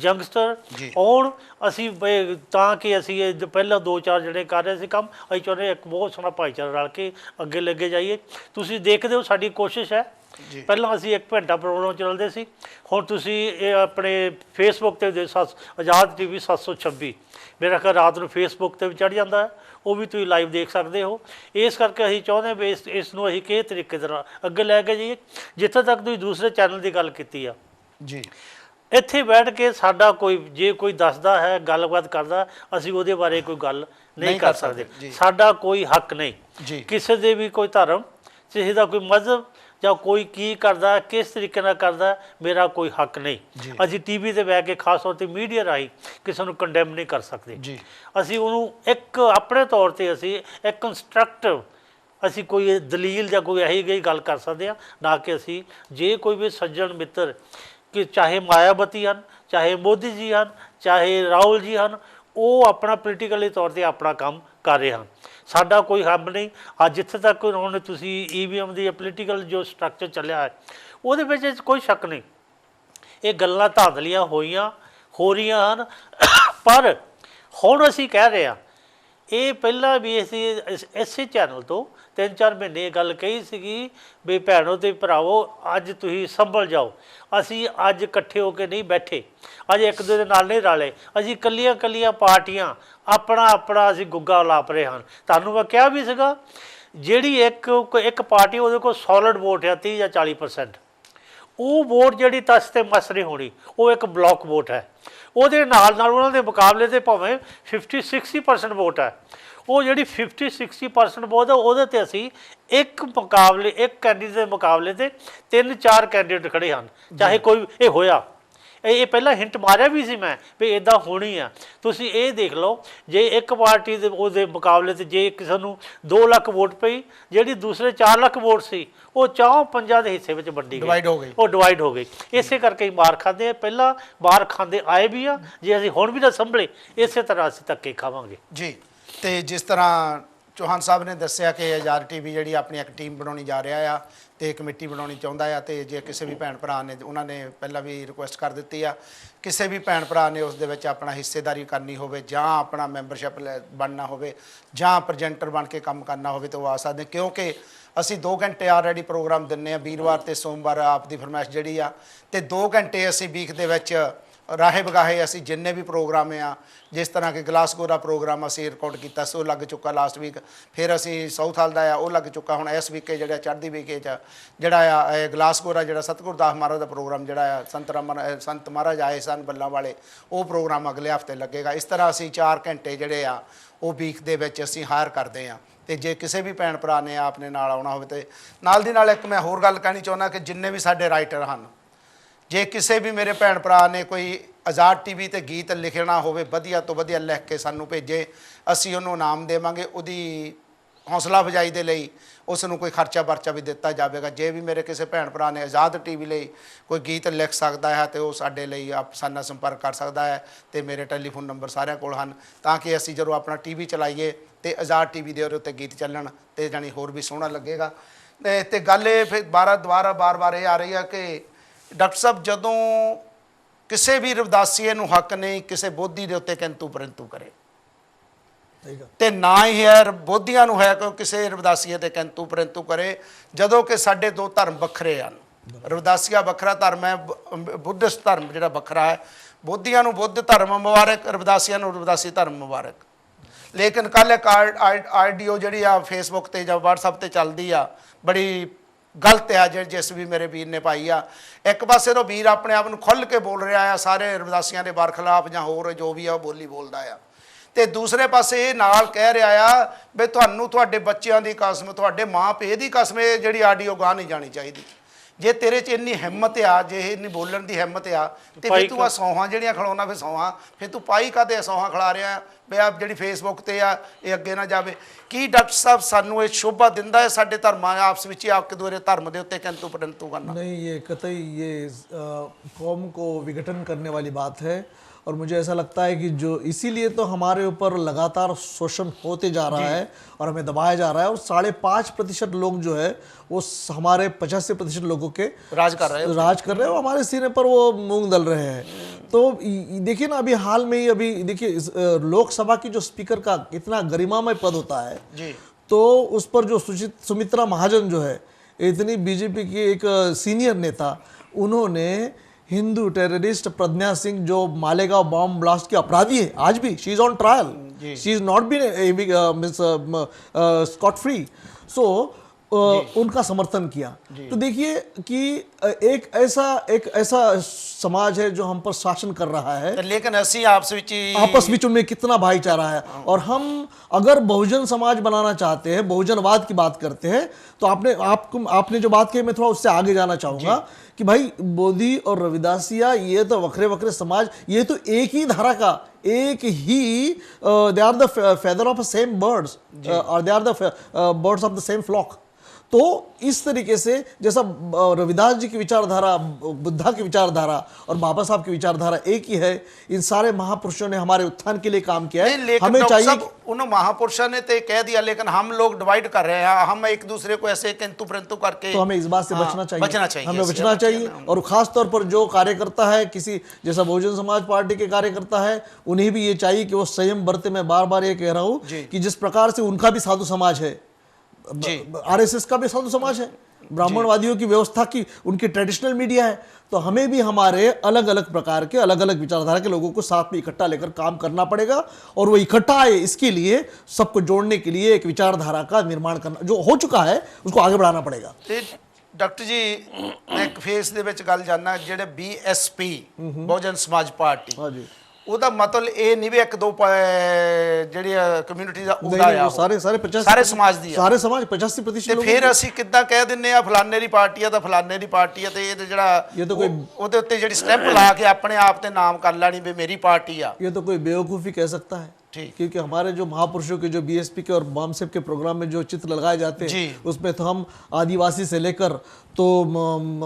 ਯੰਗਸਟਰ ਆਉਣ। ਅਸੀਂ ਤਾਂ ਕਿ ਅਸੀਂ ਪਹਿਲਾਂ 2-4 ਜਣੇ ਕਰ ਰਹੇ ਸੀ ਕੰਮ, ਅਸੀਂ ਚਾਹੁੰਦੇ ਇੱਕ ਬਹੁਤ ਸੋਹਣਾ ਭਾਈਚਾਰਾ ਰਲ ਕੇ ਅੱਗੇ ਲੱਗੇ ਜਾਈਏ। ਤੁਸੀਂ ਦੇਖਦੇ ਹੋ ਸਾਡੀ ਕੋਸ਼ਿਸ਼ ਹੈ ਪਹਿਲਾਂ ਅਸੀਂ 1 ਘੰਟਾ ਪ੍ਰੋਗਰਾਮ ਚੱਲਦੇ ਸੀ, ਹੁਣ ਤੁਸੀਂ ਇਹ ਆਪਣੇ ਫੇਸਬੁੱਕ ਤੇ ਆਜ਼ਾਦ ਟੀਵੀ 726 ਮੇਰਾ ਖਿਆਲ ਰਾਤ ਨੂੰ ਫੇਸਬੁੱਕ ਤੇ ਵੀ ਚੜ੍ਹ ਜਾਂਦਾ ਹੈ, ਉਹ ਵੀ ਤੁਸੀਂ ਲਾਈਵ ਦੇਖ ਸਕਦੇ ਹੋ। ਇਸ ਕਰਕੇ ਅਸੀਂ ਚਾਹੁੰਦੇ ਵੀ ਇਸ ਨੂੰ ਅਸੀਂ ਕਿਸ ਤਰੀਕੇ ਦੇ ਨਾਲ ਅੱਗੇ ਲੈ ਕੇ ਜਾਈਏ। ਜਿੱਥੇ ਤੱਕ ਤੁਸੀਂ ਦੂਸਰੇ ਚੈਨਲ ਦੀ ਗੱਲ ਕੀਤੀ ਆ ਜੀ, ਇੱਥੇ ਬੈਠ ਕੇ ਸਾਡਾ ਕੋਈ ਜੇ ਕੋਈ ਦੱਸਦਾ ਹੈ ਗੱਲਬਾਤ ਕਰਦਾ, ਅਸੀਂ ਉਹਦੇ ਬਾਰੇ ਕੋਈ ਗੱਲ ਨਹੀਂ ਕਰ ਸਕਦੇ। ਸਾਡਾ ਕੋਈ ਹੱਕ ਨਹੀਂ ਕਿਸੇ ਦੇ ਵੀ, ਕੋਈ ਧਰਮ, ਕਿਸੇ ਦਾ ਕੋਈ ਮਜ਼ਹਬ ਜਾਂ ਕੋਈ ਕੀ ਕਰਦਾ ਕਿਸ ਤਰੀਕੇ ਨਾਲ ਕਰਦਾ, ਮੇਰਾ ਕੋਈ ਹੱਕ ਨਹੀਂ। ਅਸੀਂ ਟੀਵੀ ਤੇ ਬਹਿ ਕੇ ਖਾਸ ਤੌਰ ਤੇ ਮੀਡੀਆ ਰਾਹੀਂ ਕਿਸੇ ਨੂੰ ਕੰਡੈਮ ਨਹੀਂ ਕਰ ਸਕਦੇ। ਅਸੀਂ ਉਹਨੂੰ ਇੱਕ ਆਪਣੇ ਤੌਰ ਤੇ ਅਸੀਂ ਇੱਕ ਕੰਸਟਰਕਟਿਵ ਅਸੀਂ ਕੋਈ ਦਲੀਲ ਜਾਂ ਕੋਈ ਇਹੋ ਜਿਹੀ ਗੱਲ ਕਰ ਸਕਦੇ ਹਾਂ, ਨਾ ਕਿ ਅਸੀਂ ਜੇ ਕੋਈ ਵੀ ਸੱਜਣ ਮਿੱਤਰ ਕਿ ਚਾਹੇ ਮਾਇਆਵਤੀ ਹਨ, ਚਾਹੇ ਮੋਦੀ ਜੀ ਹਨ, ਚਾਹੇ ਰਾਹੁਲ ਜੀ ਹਨ, ਉਹ ਆਪਣਾ ਪੋਲੀਟੀਕਲੀ ਤੌਰ ਤੇ ਆਪਣਾ ਕੰਮ ਕਰ ਰਹੇ ਹਨ। ਸਾਡਾ ਕੋਈ ਹੱਬ ਨਹੀਂ। ਅੱਜ ਜਿੱਥੇ ਤੱਕ ਹੁਣ ਤੁਸੀਂ EVM ਦੀ ਪੋਲੀਟੀਕਲ ਜੋ ਸਟਰਕਚਰ ਚੱਲਿਆ ਹੈ ਉਹਦੇ ਵਿੱਚ ਕੋਈ ਸ਼ੱਕ ਨਹੀਂ, ਇਹ ਗੱਲਾਂ ਧਾਂਦਲੀਆਂ ਹੋ ਰਹੀਆਂ ਹਨ। ਪਰ ਹੁਣ ਅਸੀਂ ਕਹਿ ਰਹੇ ਹਾਂ, ਇਹ ਪਹਿਲਾਂ ਵੀ ਅਸੀਂ ਇਸੇ ਚੈਨਲ ਤੋਂ 3-4 ਮਹੀਨੇ ਇਹ ਗੱਲ ਕਹੀ ਸੀਗੀ ਵੀ ਭੈਣੋ ਤੇ ਭਰਾਵੋ ਅੱਜ ਤੁਸੀਂ ਸੰਭਲ ਜਾਓ। ਅਸੀਂ ਅੱਜ ਇਕੱਠੇ ਹੋ ਕੇ ਨਹੀਂ ਬੈਠੇ, ਅੱਜ ਇੱਕ ਦੂਜੇ ਦੇ ਨਾਲ ਨਹੀਂ ਰਲੇ, ਅਸੀਂ ਇਕੱਲੀਆਂ ਪਾਰਟੀਆਂ ਆਪਣਾ ਅਸੀਂ ਗੁੱਗਾ ਲਾਪ ਰਹੇ ਹਨ। ਤੁਹਾਨੂੰ ਮੈਂ ਕਿਹਾ ਵੀ ਸੀਗਾ, ਜਿਹੜੀ ਇੱਕ ਪਾਰਟੀ ਉਹਦੇ ਕੋਲ ਸੋਲਿਡ ਵੋਟ ਆ 30 ਜਾਂ 40%, ਉਹ ਵੋਟ ਜਿਹੜੀ ਤਸ ਤੇ ਮਸ ਨਹੀਂ ਹੋਣੀ, ਉਹ ਇੱਕ ਬਲੌਕ ਵੋਟ ਹੈ। ਉਹਦੇ ਨਾਲ ਉਹਨਾਂ ਦੇ ਮੁਕਾਬਲੇ ਤੇ ਭਾਵੇਂ 50-60% ਵੋਟ ਹੈ, ਉਹ ਜਿਹੜੀ 50-60% ਵੋਟ ਹੈ ਉਹਦੇ ਤੇ ਅਸੀਂ ਇੱਕ ਕੈਂਡੀਡੇਟ ਦੇ ਮੁਕਾਬਲੇ ਤੇ 3-4 ਕੈਂਡੀਡੇਟ ਖੜੇ ਹਨ। ਚਾਹੇ ਕੋਈ ਇਹ ਹੋਇਆ, ਇਹ ਪਹਿਲਾਂ ਹਿੰਟ ਮਾਰਿਆ ਵੀ ਸੀ ਮੈਂ ਵੀ ਇੱਦਾਂ ਹੋਣੀ ਆ। ਤੁਸੀਂ ਇਹ ਦੇਖ ਲਓ, ਜੇ ਇੱਕ ਪਾਰਟੀ ਦੇ ਉਹਦੇ ਮੁਕਾਬਲੇ ਤੇ ਜੇ ਕਿਸੇ ਨੂੰ 2 ਲੱਖ ਵੋਟ ਪਈ, ਜਿਹੜੀ ਦੂਸਰੇ 4 ਲੱਖ ਵੋਟ ਸੀ ਉਹ 4-5 ਦੇ ਹਿੱਸੇ ਵਿੱਚ ਵੰਡੀ ਗਈ, ਉਹ ਡਿਵਾਈਡ ਹੋ ਗਈ। ਇਸੇ ਕਰਕੇ ਮਾਰ ਖਾਂਦੇ ਆ, ਪਹਿਲਾਂ ਮਾਰ ਖਾਂਦੇ ਆਏ ਵੀ ਆ। ਜੇ ਅਸੀਂ ਹੁਣ ਵੀ ਨਾ ਸੰਭਲੇ, ਇਸੇ ਤਰ੍ਹਾਂ ਅਸੀਂ ਧੱਕੇ ਖਾਵਾਂਗੇ ਜੀ। ਤੇ ਜਿਸ ਤਰ੍ਹਾਂ ਚੌਹਾਨ ਸਾਹਿਬ ਨੇ ਦੱਸਿਆ ਕਿ ਆਜ਼ਾਦ ਟੀਵੀ ਜਿਹੜੀ ਆਪਣੀ ਇੱਕ ਟੀਮ ਬਣਾਉਣੀ ਜਾ ਰਿਹਾ ਆ ਤੇ ਕਮੇਟੀ ਬਣਾਉਣੀ ਚਾਹੁੰਦਾ ਆ, ਤੇ ਜੇ ਕਿਸੇ ਵੀ ਭੈਣ ਭਰਾ ਨੇ, ਉਹਨਾਂ ਨੇ ਪਹਿਲਾਂ ਵੀ ਰਿਕੁਐਸਟ ਕਰ ਦਿੱਤੀ ਆ, ਕਿਸੇ ਵੀ ਭੈਣ ਭਰਾ ਨੇ ਉਸ ਦੇ ਵਿੱਚ ਆਪਣਾ ਹਿੱਸੇਦਾਰੀ ਕਰਨੀ ਹੋਵੇ ਜਾਂ ਆਪਣਾ ਮੈਂਬਰਸ਼ਿਪ ਬਣਨਾ ਹੋਵੇ ਜਾਂ ਪ੍ਰੈਜੈਂਟਰ ਬਣ ਕੇ ਕੰਮ ਕਰਨਾ ਹੋਵੇ ਤਾਂ ਉਹ ਆ ਸਕਦੇ। ਕਿਉਂਕਿ ਅਸੀਂ 2 ਘੰਟੇ ਆਲਰੇਡੀ ਪ੍ਰੋਗਰਾਮ ਦਿੰਦੇ ਹਾਂ, ਵੀਰਵਾਰ ਤੇ ਸੋਮਵਾਰ ਆਪ ਦੀ ਫਰਮਾਇਸ਼ ਜਿਹੜੀ ਆ, ਤੇ 2 ਘੰਟੇ ਅਸੀਂ ਵੀਕ ਦੇ ਵਿੱਚ ਰਾਹੇ ਬਗਾਹੇ ਅਸੀਂ ਜਿੰਨੇ ਵੀ ਪ੍ਰੋਗਰਾਮ ਆ, ਜਿਸ ਤਰ੍ਹਾਂ ਕਿ ਗਲਾਸਗੋ ਦਾ ਪ੍ਰੋਗਰਾਮ ਅਸੀਂ ਰਿਕਾਰਡ ਕੀਤਾ ਸੀ, ਉਹ ਲੱਗ ਚੁੱਕਾ ਲਾਸਟ ਵੀਕ। ਫਿਰ ਅਸੀਂ ਸਾਊਥ ਹਾਲ ਦਾ ਆ, ਉਹ ਲੱਗ ਚੁੱਕਾ। ਹੁਣ ਇਸ ਵੀਕੇ ਜਿਹੜਾ ਚੜ੍ਹਦੀ ਵੀਕੇ 'ਚ ਜਿਹੜਾ ਆ ਗਲਾਸਗੋ ਦਾ ਜਿਹੜਾ ਸਤਿਗੁਰੂ ਦਾਸ ਮਹਾਰਾਜ ਦਾ ਪ੍ਰੋਗਰਾਮ ਜਿਹੜਾ ਆ, ਸੰਤ ਮਹਾਰਾਜ ਆਏ ਸਨ ਬੱਲਾਂ ਵਾਲੇ, ਉਹ ਪ੍ਰੋਗਰਾਮ ਅਗਲੇ ਹਫ਼ਤੇ ਲੱਗੇਗਾ। ਇਸ ਤਰ੍ਹਾਂ ਅਸੀਂ 4 ਘੰਟੇ ਜਿਹੜੇ ਆ ਉਹ ਵੀਕ ਦੇ ਵਿੱਚ ਅਸੀਂ ਹਾਇਰ ਕਰਦੇ ਹਾਂ। ਤੇ ਜੇ ਕਿਸੇ ਵੀ ਭੈਣ ਭਰਾ ਨੇ ਆਪਣੇ ਨਾਲ ਆਉਣਾ ਹੋਵੇ, ਤੇ ਨਾਲ ਦੀ ਨਾਲ ਇੱਕ ਮੈਂ ਹੋਰ ਗੱਲ ਕਹਿਣੀ ਚਾਹੁੰਦਾ ਕਿ ਜਿੰਨੇ ਵੀ ਸਾਡੇ ਰਾਈਟਰ ਹਨ, ਜੇ ਕਿਸੇ ਵੀ ਮੇਰੇ ਭੈਣ ਭਰਾ ਨੇ ਕੋਈ ਆਜ਼ਾਦ ਟੀਵੀ ਤੇ ਗੀਤ ਲਿਖਣਾ ਹੋਵੇ, ਵਧੀਆ ਤੋਂ ਵਧੀਆ ਲਿਖ ਕੇ ਸਾਨੂੰ ਭੇਜੇ, ਅਸੀਂ ਉਹਨੂੰ ਇਨਾਮ ਦੇਵਾਂਗੇ। ਉਹਦੀ ਹੌਸਲਾ ਅਫਜ਼ਾਈ ਦੇ ਲਈ ਉਸ ਨੂੰ ਕੋਈ ਖਰਚਾ ਵਰਚਾ ਵੀ ਦਿੱਤਾ ਜਾਵੇਗਾ। ਜੇ ਵੀ ਮੇਰੇ ਕਿਸੇ ਭੈਣ ਭਰਾ ਨੇ ਆਜ਼ਾਦ ਟੀਵੀ ਲਈ ਕੋਈ ਗੀਤ ਲਿਖ ਸਕਦਾ ਹੈ ਤੇ ਉਹ ਸਾਡੇ ਲਈ ਸਾਡੇ ਨਾਲ ਸੰਪਰਕ ਕਰ ਸਕਦਾ ਹੈ, ਤੇ ਮੇਰੇ ਟੈਲੀਫੋਨ ਨੰਬਰ ਸਾਰਿਆਂ ਕੋਲ ਹਨ, ਤਾਂ ਕਿ ਅਸੀਂ ਜਦੋਂ ਆਪਣਾ ਟੀਵੀ ਚਲਾਈਏ ਤੇ ਆਜ਼ਾਦ ਟੀਵੀ ਦੇ ਉਹਦੇ ਉੱਤੇ ਗੀਤ ਚੱਲਣ ਤੇ ਜਾਣੀ ਹੋਰ ਵੀ ਸੋਹਣਾ ਲੱਗੇਗਾ। ਤੇ ਗੱਲ ਇਹ ਫਿਰ ਬਾਰ-ਬਾਰ ਇਹ ਆ ਰਹੀ ਆ ਕਿ ਡਾਕਟਰ ਸਾਹਿਬ, ਜਦੋਂ ਕਿਸੇ ਵੀ ਰਵਿਦਾਸੀਏ ਨੂੰ ਹੱਕ ਨਹੀਂ ਕਿਸੇ ਬੋਧੀ ਦੇ ਉੱਤੇ ਕਿੰਤੂ ਪਰੰਤੂ ਕਰੇ, ਤੇ ਨਾ ਹੀ ਹੈ ਬੋਧੀਆਂ ਨੂੰ ਹੈ ਕਿ ਕਿਸੇ ਰਵਿਦਾਸੀਏ ਤੇ ਕਿੰਤੂ ਪਰੰਤੂ ਕਰੇ, ਜਦੋਂ ਕਿ ਸਾਡੇ 2 ਧਰਮ ਵੱਖਰੇ ਹਨ। ਰਵਿਦਾਸੀਆ ਵੱਖਰਾ ਧਰਮ ਹੈ, ਬੁੱਧਿਸਟ ਧਰਮ ਜਿਹੜਾ ਵੱਖਰਾ ਹੈ। ਬੋਧੀਆਂ ਨੂੰ ਬੁੱਧ ਧਰਮ ਮੁਬਾਰਕ, ਰਵਿਦਾਸੀਆਂ ਨੂੰ ਰਵਿਦਾਸੀ ਧਰਮ ਮੁਬਾਰਕ। ਲੇਕਿਨ ਕੱਲ੍ਹ ਇੱਕ ਆਡੀਓ ਜਿਹੜੀ ਆ ਫੇਸਬੁੱਕ ਤੇ ਜਾਂ ਵਟਸਐਪ ਤੇ ਚੱਲਦੀ ਆ, ਬੜੀ ਗਲਤ ਆ, ਜਿਸ ਵੀ ਮੇਰੇ ਵੀਰ ਨੇ ਪਾਈ ਆ। ਇੱਕ ਪਾਸੇ ਤੋਂ ਵੀਰ ਆਪਣੇ ਆਪ ਨੂੰ ਖੁੱਲ੍ਹ ਕੇ ਬੋਲ ਰਿਹਾ ਆ, ਸਾਰੇ ਰਵਿਦਾਸੀਆਂ ਦੇ ਬਰਖਲਾਫ ਜਾਂ ਹੋਰ ਜੋ ਵੀ ਆ ਉਹ ਬੋਲੀ ਬੋਲਦਾ ਆ, ਤੇ ਦੂਸਰੇ ਪਾਸੇ ਇਹ ਨਾਲ ਕਹਿ ਰਿਹਾ ਆ ਵੀ ਤੁਹਾਨੂੰ ਤੁਹਾਡੇ ਬੱਚਿਆਂ ਦੀ ਕਸਮ, ਤੁਹਾਡੇ ਮਾਂ ਪਿਓ ਦੀ ਕਸਮ, ਇਹ ਜਿਹੜੀ ਆਡੀਓ ਗਾਹ ਨਹੀਂ ਜਾਣੀ ਚਾਹੀਦੀ। ਜੇ ਤੇਰੇ 'ਚ ਇੰਨੀ ਹਿੰਮਤ ਆ, ਜੇ ਇੰਨੀ ਬੋਲਣ ਦੀ ਹਿੰਮਤ ਆ, ਤੇ ਫਿਰ ਤੂੰ ਆ ਸੌਹਾਂ ਜਿਹੜੀਆਂ ਖਿਲਾਉਣਾ, ਫਿਰ ਸੌਹਾਂ ਫਿਰ ਤੂੰ ਪਾਈ ਕਾਹਦੇ ਸੌਹਾਂ ਖਿਲਾ ਰਿਹਾ ਵੀ ਆ ਜਿਹੜੀ ਫੇਸਬੁੱਕ ਤੇ ਆ ਇਹ ਅੱਗੇ ਨਾ ਜਾਵੇ। ਕੀ ਡਾਕਟਰ ਸਾਹਿਬ ਸਾਨੂੰ ਇਹ ਸ਼ੋਭਾ ਦਿੰਦਾ ਹੈ ਸਾਡੇ ਧਰਮਾਂ ਆਪਸ ਵਿੱਚ ਇੱਕ ਦੂਜੇ ਧਰਮ ਦੇ ਉੱਤੇ ਕਿੰਤੂ ਪਰੰਤੂ करना? नहीं, ये कतई ये कौम को विघटन करने वाली बात है। और मुझे ऐसा लगता है कि जो इसीलिए तो हमारे ऊपर लगातार शोषण होते जा रहा है और हमें दबाया जा रहा है। और 5.5% लोग जो है वो हमारे 85% लोगों के राज कर रहे हैं, वो हमारे सीने पर वो मूंग दल रहे हैं। तो देखिए ना, अभी हाल में ही अभी देखिए लोकसभा की जो स्पीकर का इतना गरिमामय पद होता है जी, तो उस पर जो सुमित्रा महाजन जो है इतनी बीजेपी की एक सीनियर नेता, उन्होंने हिंदू टेररिस्ट प्रज्ञा सिंह जो मालेगांव बॉम्ब ब्लास्ट की अपराधी है, आज भी she is on trial, she is not been scot free, so उनका समर्थन किया। तो देखिए कि एक ऐसा समाज है जो हम पर शासन कर रहा है, लेकिन ਅਸੀਂ आपस में उनमें कितना भाईचारा है। और हम अगर बहुजन समाज बनाना चाहते हैं, बहुजनवाद की बात करते हैं, तो आपने जो बात कही, मैं थोड़ा उससे आगे जाना चाहूंगा कि भाई बोधी और रविदासिया ये तो वखरे वखरे समाज, ये तो एक ही धारा का, एक ही they are the feather of same birds और they are the birds of the same flock. तो इस तरीके से जैसा रविदास जी की विचारधारा, बुद्धा की विचारधारा और बाबा साहब की विचारधारा एक ही है, इन सारे महापुरुषों ने हमारे उत्थान के लिए काम किया है। हमें चाहिए उन महापुरुषों ने तो कह दिया, लेकिन हम लोग डिवाइड कर रहे हैं, हम एक दूसरे को ऐसे किंतु परंतु करके, तो हमें इस बात से बचना चाहिए, हमें ऐसे बचना चाहिए। और खास तौर पर जो कार्यकर्ता है, किसी जैसा बहुजन समाज पार्टी के कार्यकर्ता है, उन्हें भी ये चाहिए कि वो संयम बरते। मैं बार बार ये कह रहा हूं कि जिस प्रकार से उनका भी साधु समाज है, आरएसएस का भी साधु समाज है, ब्राह्मणवादियों की व्यवस्था की उनकी ट्रेडिशनल मीडिया है, तो हमें भी हमारे अलग अलग प्रकार के, अलग अलग विचारधारा के लोगों को साथ में इकट्ठा लेकर काम करना पड़ेगा। और वो इकट्ठा आए, इसके लिए सबको जोड़ने के लिए एक विचारधारा का निर्माण करना, जो हो चुका है उसको आगे बढ़ाना पड़ेगा। डॉक्टर जी, मैं एक फेस ਦੇ ਵਿੱਚ ਗੱਲ ਜਾਨਣਾ, ਜਿਹੜੇ BSP ਬਹੁਜਨ ਸਮਾਜ ਪਾਰਟੀ, हाँ जी, ਉਹਦਾ ਮਤਲਬ ਇਹ ਨਹੀਂ ਵੀ ਇੱਕ ਦੋ ਜਿਹੜੀ ਕਮਿਊਨਿਟੀ ਦਾ ਉਹਦਾ ਆ, सारे 50 ਸਾਰੇ ਸਮਾਜ ਦੀ ਆ, सारे समाज 85% ਤੇ लोग। ਫਿਰ ਅਸੀਂ ਕਿੱਦਾਂ ਕਹਿ ਦਿੰਨੇ ਆ ਫਲਾਣੇ ਦੀ ਪਾਰਟੀ ਆ ਤਾਂ ਫਲਾਣੇ ਦੀ ਪਾਰਟੀ ਆ, ਤੇ ਇਹ ਜਿਹੜਾ ਇਹ ਤਾਂ ਕੋਈ ਉਹਦੇ ਉੱਤੇ ਜਿਹੜੀ ਸਟੈਂਪ ਲਾ ਕੇ ਆਪਣੇ ਆਪ ਤੇ ਨਾਮ ਕਰ ਲੈਣੀ ਵੀ ਮੇਰੀ ਪਾर्टी ਆ, ये तो कोई बेवकूफ़ी कह सकता है। ठीक। क्योंकि हमारे जो महापुरुषों के, जो बीएसपी के और बामसेप के प्रोग्राम में जो चित्र लगाए जाते हैं, उसमें तो हम आदिवासी से लेकर तो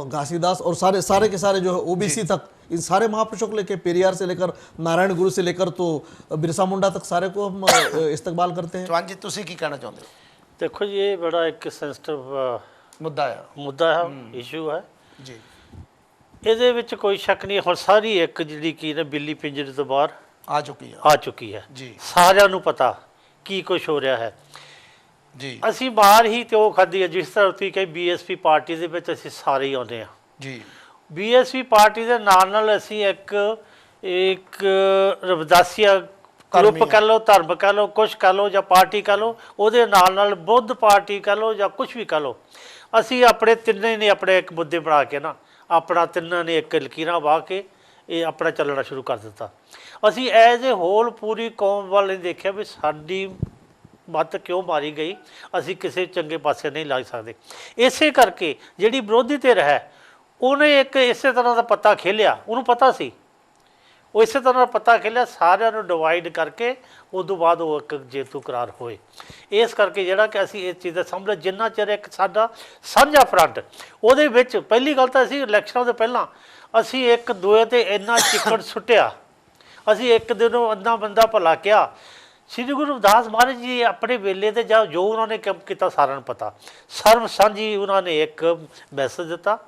घासीदास और सारे के सारे जो है ओबीसी तक, इन सारे महापुरुषों को लेकर, पेरियार से लेकर नारायण गुरु से लेकर तो बिरसा मुंडा तक, सारे को हम इस्तेमाल करते हैं। चौहान जी ਤੁਸੀਂ ਕੀ ਕਹਿਣਾ ਚਾਹੁੰਦੇ ਹੋ? देखो जी, ये बड़ा एक सेंसिटिव मुद्दा है, इशू है ਜੀ। ਇਹਦੇ ਵਿੱਚ ਕੋਈ ਸ਼ੱਕ ਨਹੀਂ। ਹੁਣ ਸਾਰੀ ਇੱਕ ਜਿਹੜੀ ਕੀ ਨਾ ਬਿੱਲੀ ਪਿੰਜਰੇ ਤੋਂ ਬਾਹਰ ਆ ਚੁੱਕੀ ਹੈ ਜੀ, ਸਾਰਿਆਂ ਨੂੰ ਪਤਾ ਕੀ ਕੁਝ ਹੋ ਰਿਹਾ ਹੈ ਜੀ। ਅਸੀਂ ਬਾਹਰ ਹੀ ਤੇ ਉਹ ਖਾਧੀ ਹੈ, ਜਿਸ ਤਰ੍ਹਾਂ ਤੁਸੀਂ ਕਹੀ BSP ਪਾਰਟੀ ਦੇ ਵਿੱਚ ਅਸੀਂ ਸਾਰੇ ਹੀ ਆਉਂਦੇ ਹਾਂ ਜੀ। BSP ਪਾਰਟੀ ਦੇ ਨਾਲ ਅਸੀਂ ਇੱਕ ਰਵਿਦਾਸੀਆ ਗਰੁੱਪ ਕਹਿ ਲਓ, ਧਰਮ ਕਹਿ ਲਓ, ਕੁਛ ਕਹਿ ਲਓ ਜਾਂ ਪਾਰਟੀ ਕਹਿ ਲਓ, ਉਹਦੇ ਨਾਲ ਬੁੱਧ ਪਾਰਟੀ ਕਹਿ ਲਓ ਜਾਂ ਕੁਛ ਵੀ ਕਹਿ ਲਓ, ਅਸੀਂ ਆਪਣੇ ਤਿੰਨੇ ਨੇ ਆਪਣੇ ਇੱਕ ਮੁੱਦੇ ਬਣਾ ਕੇ ਨਾ, ਆਪਣਾ ਤਿੰਨਾਂ ਨੇ ਇੱਕ ਲਕੀਰਾਂ ਵਾਹ ਕੇ ਇਹ ਆਪਣਾ ਚੱਲਣਾ ਸ਼ੁਰੂ ਕਰ ਦਿੱਤਾ। ਅਸੀਂ ਐਜ਼ ਏ ਹੋਲ ਪੂਰੀ ਕੌਮ ਵੱਲ ਨਹੀਂ ਦੇਖਿਆ ਵੀ ਸਾਡੀ ਮੱਤ ਕਿਉਂ ਮਾਰੀ ਗਈ, ਅਸੀਂ ਕਿਸੇ ਚੰਗੇ ਪਾਸੇ ਨਹੀਂ ਲੱਗ ਸਕਦੇ। ਇਸੇ ਕਰਕੇ ਜਿਹੜੀ ਵਿਰੋਧੀ ਧਿਰ ਹੈ, ਉਹਨੇ ਇੱਕ ਇਸੇ ਤਰ੍ਹਾਂ ਦਾ ਪੱਤਾ ਖੇਲਿਆ, ਉਹਨੂੰ ਪਤਾ ਸੀ, ਉਹ ਇਸੇ ਤਰ੍ਹਾਂ ਦਾ ਪੱਤਾ ਖੇਲਿਆ, ਸਾਰਿਆਂ ਨੂੰ ਡਿਵਾਈਡ ਕਰਕੇ ਉਦੋਂ ਬਾਅਦ ਉਹ ਇੱਕ ਜੇਤੂ ਕਰਾਰ ਹੋਏ। ਇਸ ਕਰਕੇ ਜਿਹੜਾ ਕਿ ਅਸੀਂ ਇਸ ਚੀਜ਼ ਦਾ ਸਮਝ, ਜਿੰਨਾ ਚਿਰ ਇੱਕ ਸਾਡਾ ਸਾਂਝਾ ਫਰੰਟ, ਉਹਦੇ ਵਿੱਚ ਪਹਿਲੀ ਗੱਲ ਤਾਂ ਅਸੀਂ ਇਲੈਕਸ਼ਨਾਂ ਤੋਂ ਪਹਿਲਾਂ ਅਸੀਂ ਇੱਕ ਦੂਏ 'ਤੇ ਇੰਨਾ ਚਿੱਕੜ ਸੁੱਟਿਆ, ਅਸੀਂ ਇੱਕ ਦਿਨ ਨੂੰ ਅੱਧਾ ਬੰਦਾ ਭਲਾ ਕਿਹਾ। ਸ਼੍ਰੀ ਗੁਰੂ ਰਵਿਦਾਸ ਮਹਾਰਾਜ ਜੀ ਆਪਣੇ ਵੇਲੇ 'ਤੇ ਜਾਂ ਜੋ ਉਹਨਾਂ ਨੇ ਕੰਮ ਕੀਤਾ ਸਾਰਿਆਂ ਨੂੰ ਪਤਾ, ਸਰਬ ਸਾਂਝੀ ਉਹਨਾਂ ਨੇ ਇੱਕ ਮੈਸੇਜ ਦਿੱਤਾ।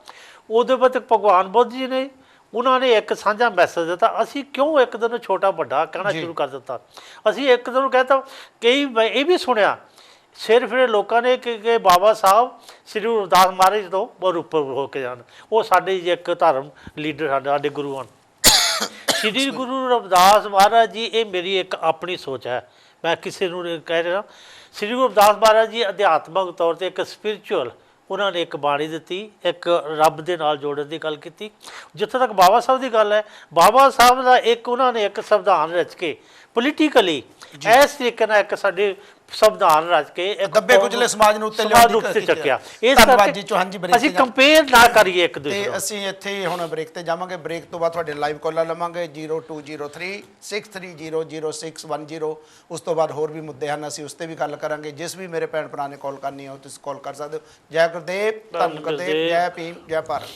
ਉਹਦੇ ਬਾਅਦ ਭਗਵਾਨ ਬੁੱਧ ਜੀ ਨੇ, ਉਹਨਾਂ ਨੇ ਇੱਕ ਸਾਂਝਾ ਮੈਸੇਜ ਦਿੱਤਾ। ਅਸੀਂ ਕਿਉਂ ਇੱਕ ਦਿਨ ਛੋਟਾ ਵੱਡਾ ਕਹਿਣਾ ਸ਼ੁਰੂ ਕਰ ਦਿੱਤਾ? ਅਸੀਂ ਇੱਕ ਦਿਨ ਨੂੰ ਕਹਿਤਾ, ਕਈ ਇਹ ਵੀ ਸੁਣਿਆ ਸਿਰਫ ਇਹ ਲੋਕਾਂ ਨੇ ਕਿ ਬਾਬਾ ਸਾਹਿਬ ਸ਼੍ਰੀ ਗੁਰੂ ਰਵਿਦਾਸ ਮਹਾਰਾਜ ਤੋਂ ਬਹੁਤ ਉੱਪਰ ਹੋ ਕੇ ਜਾਣ, ਉਹ ਸਾਡੇ ਇੱਕ ਧਰਮ ਲੀਡਰ, ਸਾਡੇ ਗੁਰੂ ਹਨ। ਸ਼੍ਰੀ ਗੁਰੂ ਰਵਿਦਾਸ ਮਹਾਰਾਜ ਜੀ, ਇਹ ਮੇਰੀ ਇੱਕ ਆਪਣੀ ਸੋਚ ਹੈ, ਮੈਂ ਕਿਸੇ ਨੂੰ ਕਹਿ ਰਿਹਾ। ਸ਼੍ਰੀ ਗੁਰੂ ਰਵਿਦਾਸ ਮਹਾਰਾਜ ਜੀ ਅਧਿਆਤਮਕ ਤੌਰ 'ਤੇ ਇੱਕ ਸਪਿਰਿਚੁਅਲ, ਉਹਨਾਂ ਨੇ ਇੱਕ ਬਾਣੀ ਦਿੱਤੀ, ਇੱਕ ਰੱਬ ਦੇ ਨਾਲ ਜੋੜਨ ਦੀ ਗੱਲ ਕੀਤੀ। ਜਿੱਥੇ ਤੱਕ ਬਾਬਾ ਸਾਹਿਬ ਦੀ ਗੱਲ ਹੈ, ਬਾਬਾ ਸਾਹਿਬ ਦਾ ਇੱਕ ਉਹਨਾਂ ਨੇ ਇੱਕ ਸੰਵਿਧਾਨ ਰਚ ਕੇ ਪੋਲੀਟੀਕਲੀ ਇਸ ਤਰੀਕੇ ਨਾਲ ਇੱਕ ਸਾਡੇ ਸੰਵਿਧਾਨ ਰਚ ਕੇ ਇੱਕ ਦੱਬੇ ਕੁਚਲੇ ਸਮਾਜ ਨੂੰ ਉੱਤੇ ਚੱਕਿਆ। ਇਸ ਕਰਕੇ ਅਸੀਂ ਕੰਪੇਅਰ ਨਾ ਕਰੀਏ ਇੱਕ ਦੂਜੇ ਨੂੰ। ਅਸੀਂ ਇੱਥੇ ਹੁਣ ਬ੍ਰੇਕ ਤੇ ਜਾਵਾਂਗੇ। ਬ੍ਰੇਕ ਤੋਂ ਬਾਅਦ ਤੁਹਾਡੇ ਲਾਈਵ ਕਾਲਾਂ ਲਵਾਂਗੇ 0203630610। ਉਸ ਤੋਂ ਬਾਅਦ ਹੋਰ ਵੀ ਮੁੱਦੇ ਹਨ, ਅਸੀਂ ਉਸ ਤੇ ਵੀ ਗੱਲ ਕਰਾਂਗੇ। ਜਿਸ ਵੀ ਮੇਰੇ ਭੈਣ ਭਰਾ ਨੇ ਕਾਲ ਕਰਨੀ ਹੋ ਤੁਸੀਂ ਕਾਲ ਕਰ ਸਕਦੇ ਹੋ। ਜੈ ਗੁਰਦੇਵ, ਧੰਨ ਗੁਰਦੇਵ, ਜੈ ਭੀਮ, ਜੈ ਭਾਰਤ।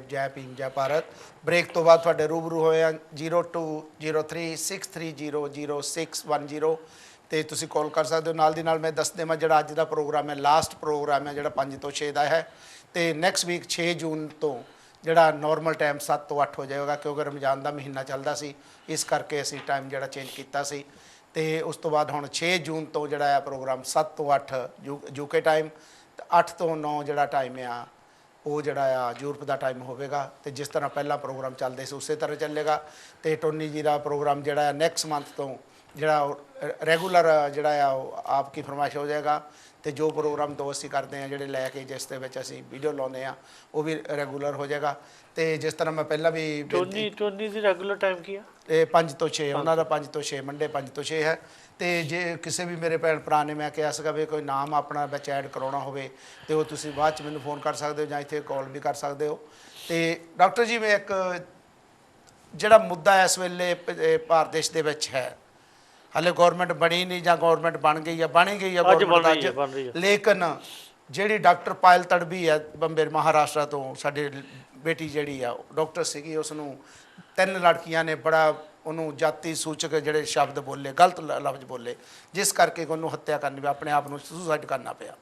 ਗੁਰਦੇਵ। ਜੈ ਭੀਮ ਜੈ ਭਾਰਤ। ਬ੍ਰੇਕ ਤੋਂ ਬਾਅਦ ਤੁਹਾਡੇ ਰੂਬਰੂ ਹੋਏ ਆ 020363000610 ਤੇ ਤੁਸੀਂ ਕਾਲ ਕਰ ਸਕਦੇ ਹੋ। ਨਾਲ ਦੀ ਨਾਲ ਮੈਂ ਦੱਸ ਦੇਵਾਂ ਜਿਹੜਾ ਅੱਜ ਦਾ ਪ੍ਰੋਗਰਾਮ ਹੈ ਲਾਸਟ ਪ੍ਰੋਗਰਾਮ ਹੈ ਜਿਹੜਾ 5 ਤੋਂ 6 ਦਾ ਹੈ ਤੇ ਨੈਕਸਟ ਵੀਕ 6 ਜੂਨ ਤੋਂ ਜਿਹੜਾ ਨਾਰਮਲ ਟਾਈਮ 7 ਤੋਂ 8 ਹੋ ਜਾਏਗਾ ਕਿਉਂਕਿ ਰਮਜ਼ਾਨ ਦਾ ਮਹੀਨਾ ਚੱਲਦਾ ਸੀ, ਇਸ ਕਰਕੇ ਅਸੀਂ ਟਾਈਮ ਜਿਹੜਾ ਚੇਂਜ ਕੀਤਾ ਸੀ। ਤੇ ਉਸ ਤੋਂ ਬਾਅਦ ਹੁਣ 6 ਜੂਨ ਤੋਂ ਜਿਹੜਾ ਆ ਪ੍ਰੋਗਰਾਮ 7 ਤੋਂ 8 ਯੂਕੇ ਟਾਈਮ ਤੇ 8 ਤੋਂ 9 ਜਿਹੜਾ ਟਾਈਮ ਆ ਉਹ ਜਿਹੜਾ ਆ ਯੂਰਪ ਦਾ ਟਾਈਮ ਹੋਵੇਗਾ। ਤੇ ਜਿਸ ਤਰ੍ਹਾਂ ਪਹਿਲਾ ਪ੍ਰੋਗਰਾਮ ਚੱਲਦੇ ਸੀ ਉਸੇ ਤਰ੍ਹਾਂ ਚੱਲੇਗਾ। ਤੇ ਟੋਨੀ ਜੀ ਦਾ ਪ੍ਰੋਗਰਾਮ ਜਿਹੜਾ ਆ ਨੈਕਸਟ ਮੰਥ ਤੋਂ ਜਿਹੜਾ ਰੈਗੂਲਰ ਜਿਹੜਾ ਆ ਉਹ ਆਪ ਕੀ ਫਰਮਾਇਸ਼ ਹੋ ਜਾਏਗਾ। ਤੇ ਜੋ ਪ੍ਰੋਗਰਾਮ ਦੋ ਅਸੀਂ ਕਰਦੇ ਹਾਂ ਜਿਹੜੇ ਲੈ ਕੇ ਜਿਸ ਦੇ ਵਿੱਚ ਅਸੀਂ ਵੀਡੀਓ ਲਾਉਂਦੇ ਆ ਉਹ ਵੀ ਰੈਗੂਲਰ ਹੋ ਜਾਏਗਾ। ਤੇ ਜਿਸ ਤਰ੍ਹਾਂ ਮੈਂ ਪਹਿਲਾਂ ਵੀ ਟੋਨੀ ਦੀ ਰੈਗੂਲਰ ਟਾਈਮ ਕੀ ਆ? ਇਹ 5 ਤੋਂ 6 ਉਹਨਾਂ ਦਾ 5 ਤੋਂ 6 ਮੰਡੇ 5 ਤੋਂ 6 ਹੈ। ਤੇ ਜੇ ਕਿਸੇ ਵੀ ਮੇਰੇ ਭੈਣ ਭਰਾ ਨੇ ਮੈਂ ਕਿਹਾ ਸੀਗਾ ਵੀ ਕੋਈ ਨਾਮ ਆਪਣਾ ਵਿੱਚ ਐਡ ਕਰਾਉਣਾ ਹੋਵੇ ਤੇ ਉਹ ਤੁਸੀਂ ਬਾਅਦ 'ਚ ਮੈਨੂੰ ਫੋਨ ਕਰ ਸਕਦੇ ਹੋ ਜਾਂ ਇੱਥੇ ਕਾਲ ਵੀ ਕਰ ਸਕਦੇ ਹੋ। ਤੇ ਡਾਕਟਰ ਜੀ ਮੈਂ ਇੱਕ ਜਿਹੜਾ ਮੁੱਦਾ ਇਸ ਵੇਲੇ ਭਾਰਤ ਦੇਸ਼ ਦੇ ਵਿੱਚ ਹੈ, ਹਾਲੇ ਗੌਰਮੈਂਟ ਬਣੀ ਨਹੀਂ ਜਾਂ ਗੌਰਮੈਂਟ ਬਣ ਗਈ ਆ ਗੌਰਮੈਂਟ, ਲੇਕਿਨ ਜਿਹੜੀ ਡਾਕਟਰ ਪਾਇਲ ਤੜਵੀ ਹੈ ਬੰਬੇ ਮਹਾਰਾਸ਼ਟਰ ਤੋਂ, ਸਾਡੇ ਬੇਟੀ ਜਿਹੜੀ ਆ ਡਾਕਟਰ ਸੀਗੀ, ਉਸ ਨੂੰ 3 ਲੜਕੀਆਂ ਨੇ ਬੜਾ ਉਹਨੂੰ ਜਾਤੀ ਸੂਚਕ ਜਿਹੜੇ ਸ਼ਬਦ ਬੋਲੇ, ਗਲਤ ਲਫ਼ਜ਼ ਬੋਲੇ, ਜਿਸ ਕਰਕੇ ਉਹਨੂੰ ਹੱਤਿਆ ਕਰਨੀ ਪਈ, ਆਪਣੇ ਆਪ ਨੂੰ सुसाइड करना पड़ा।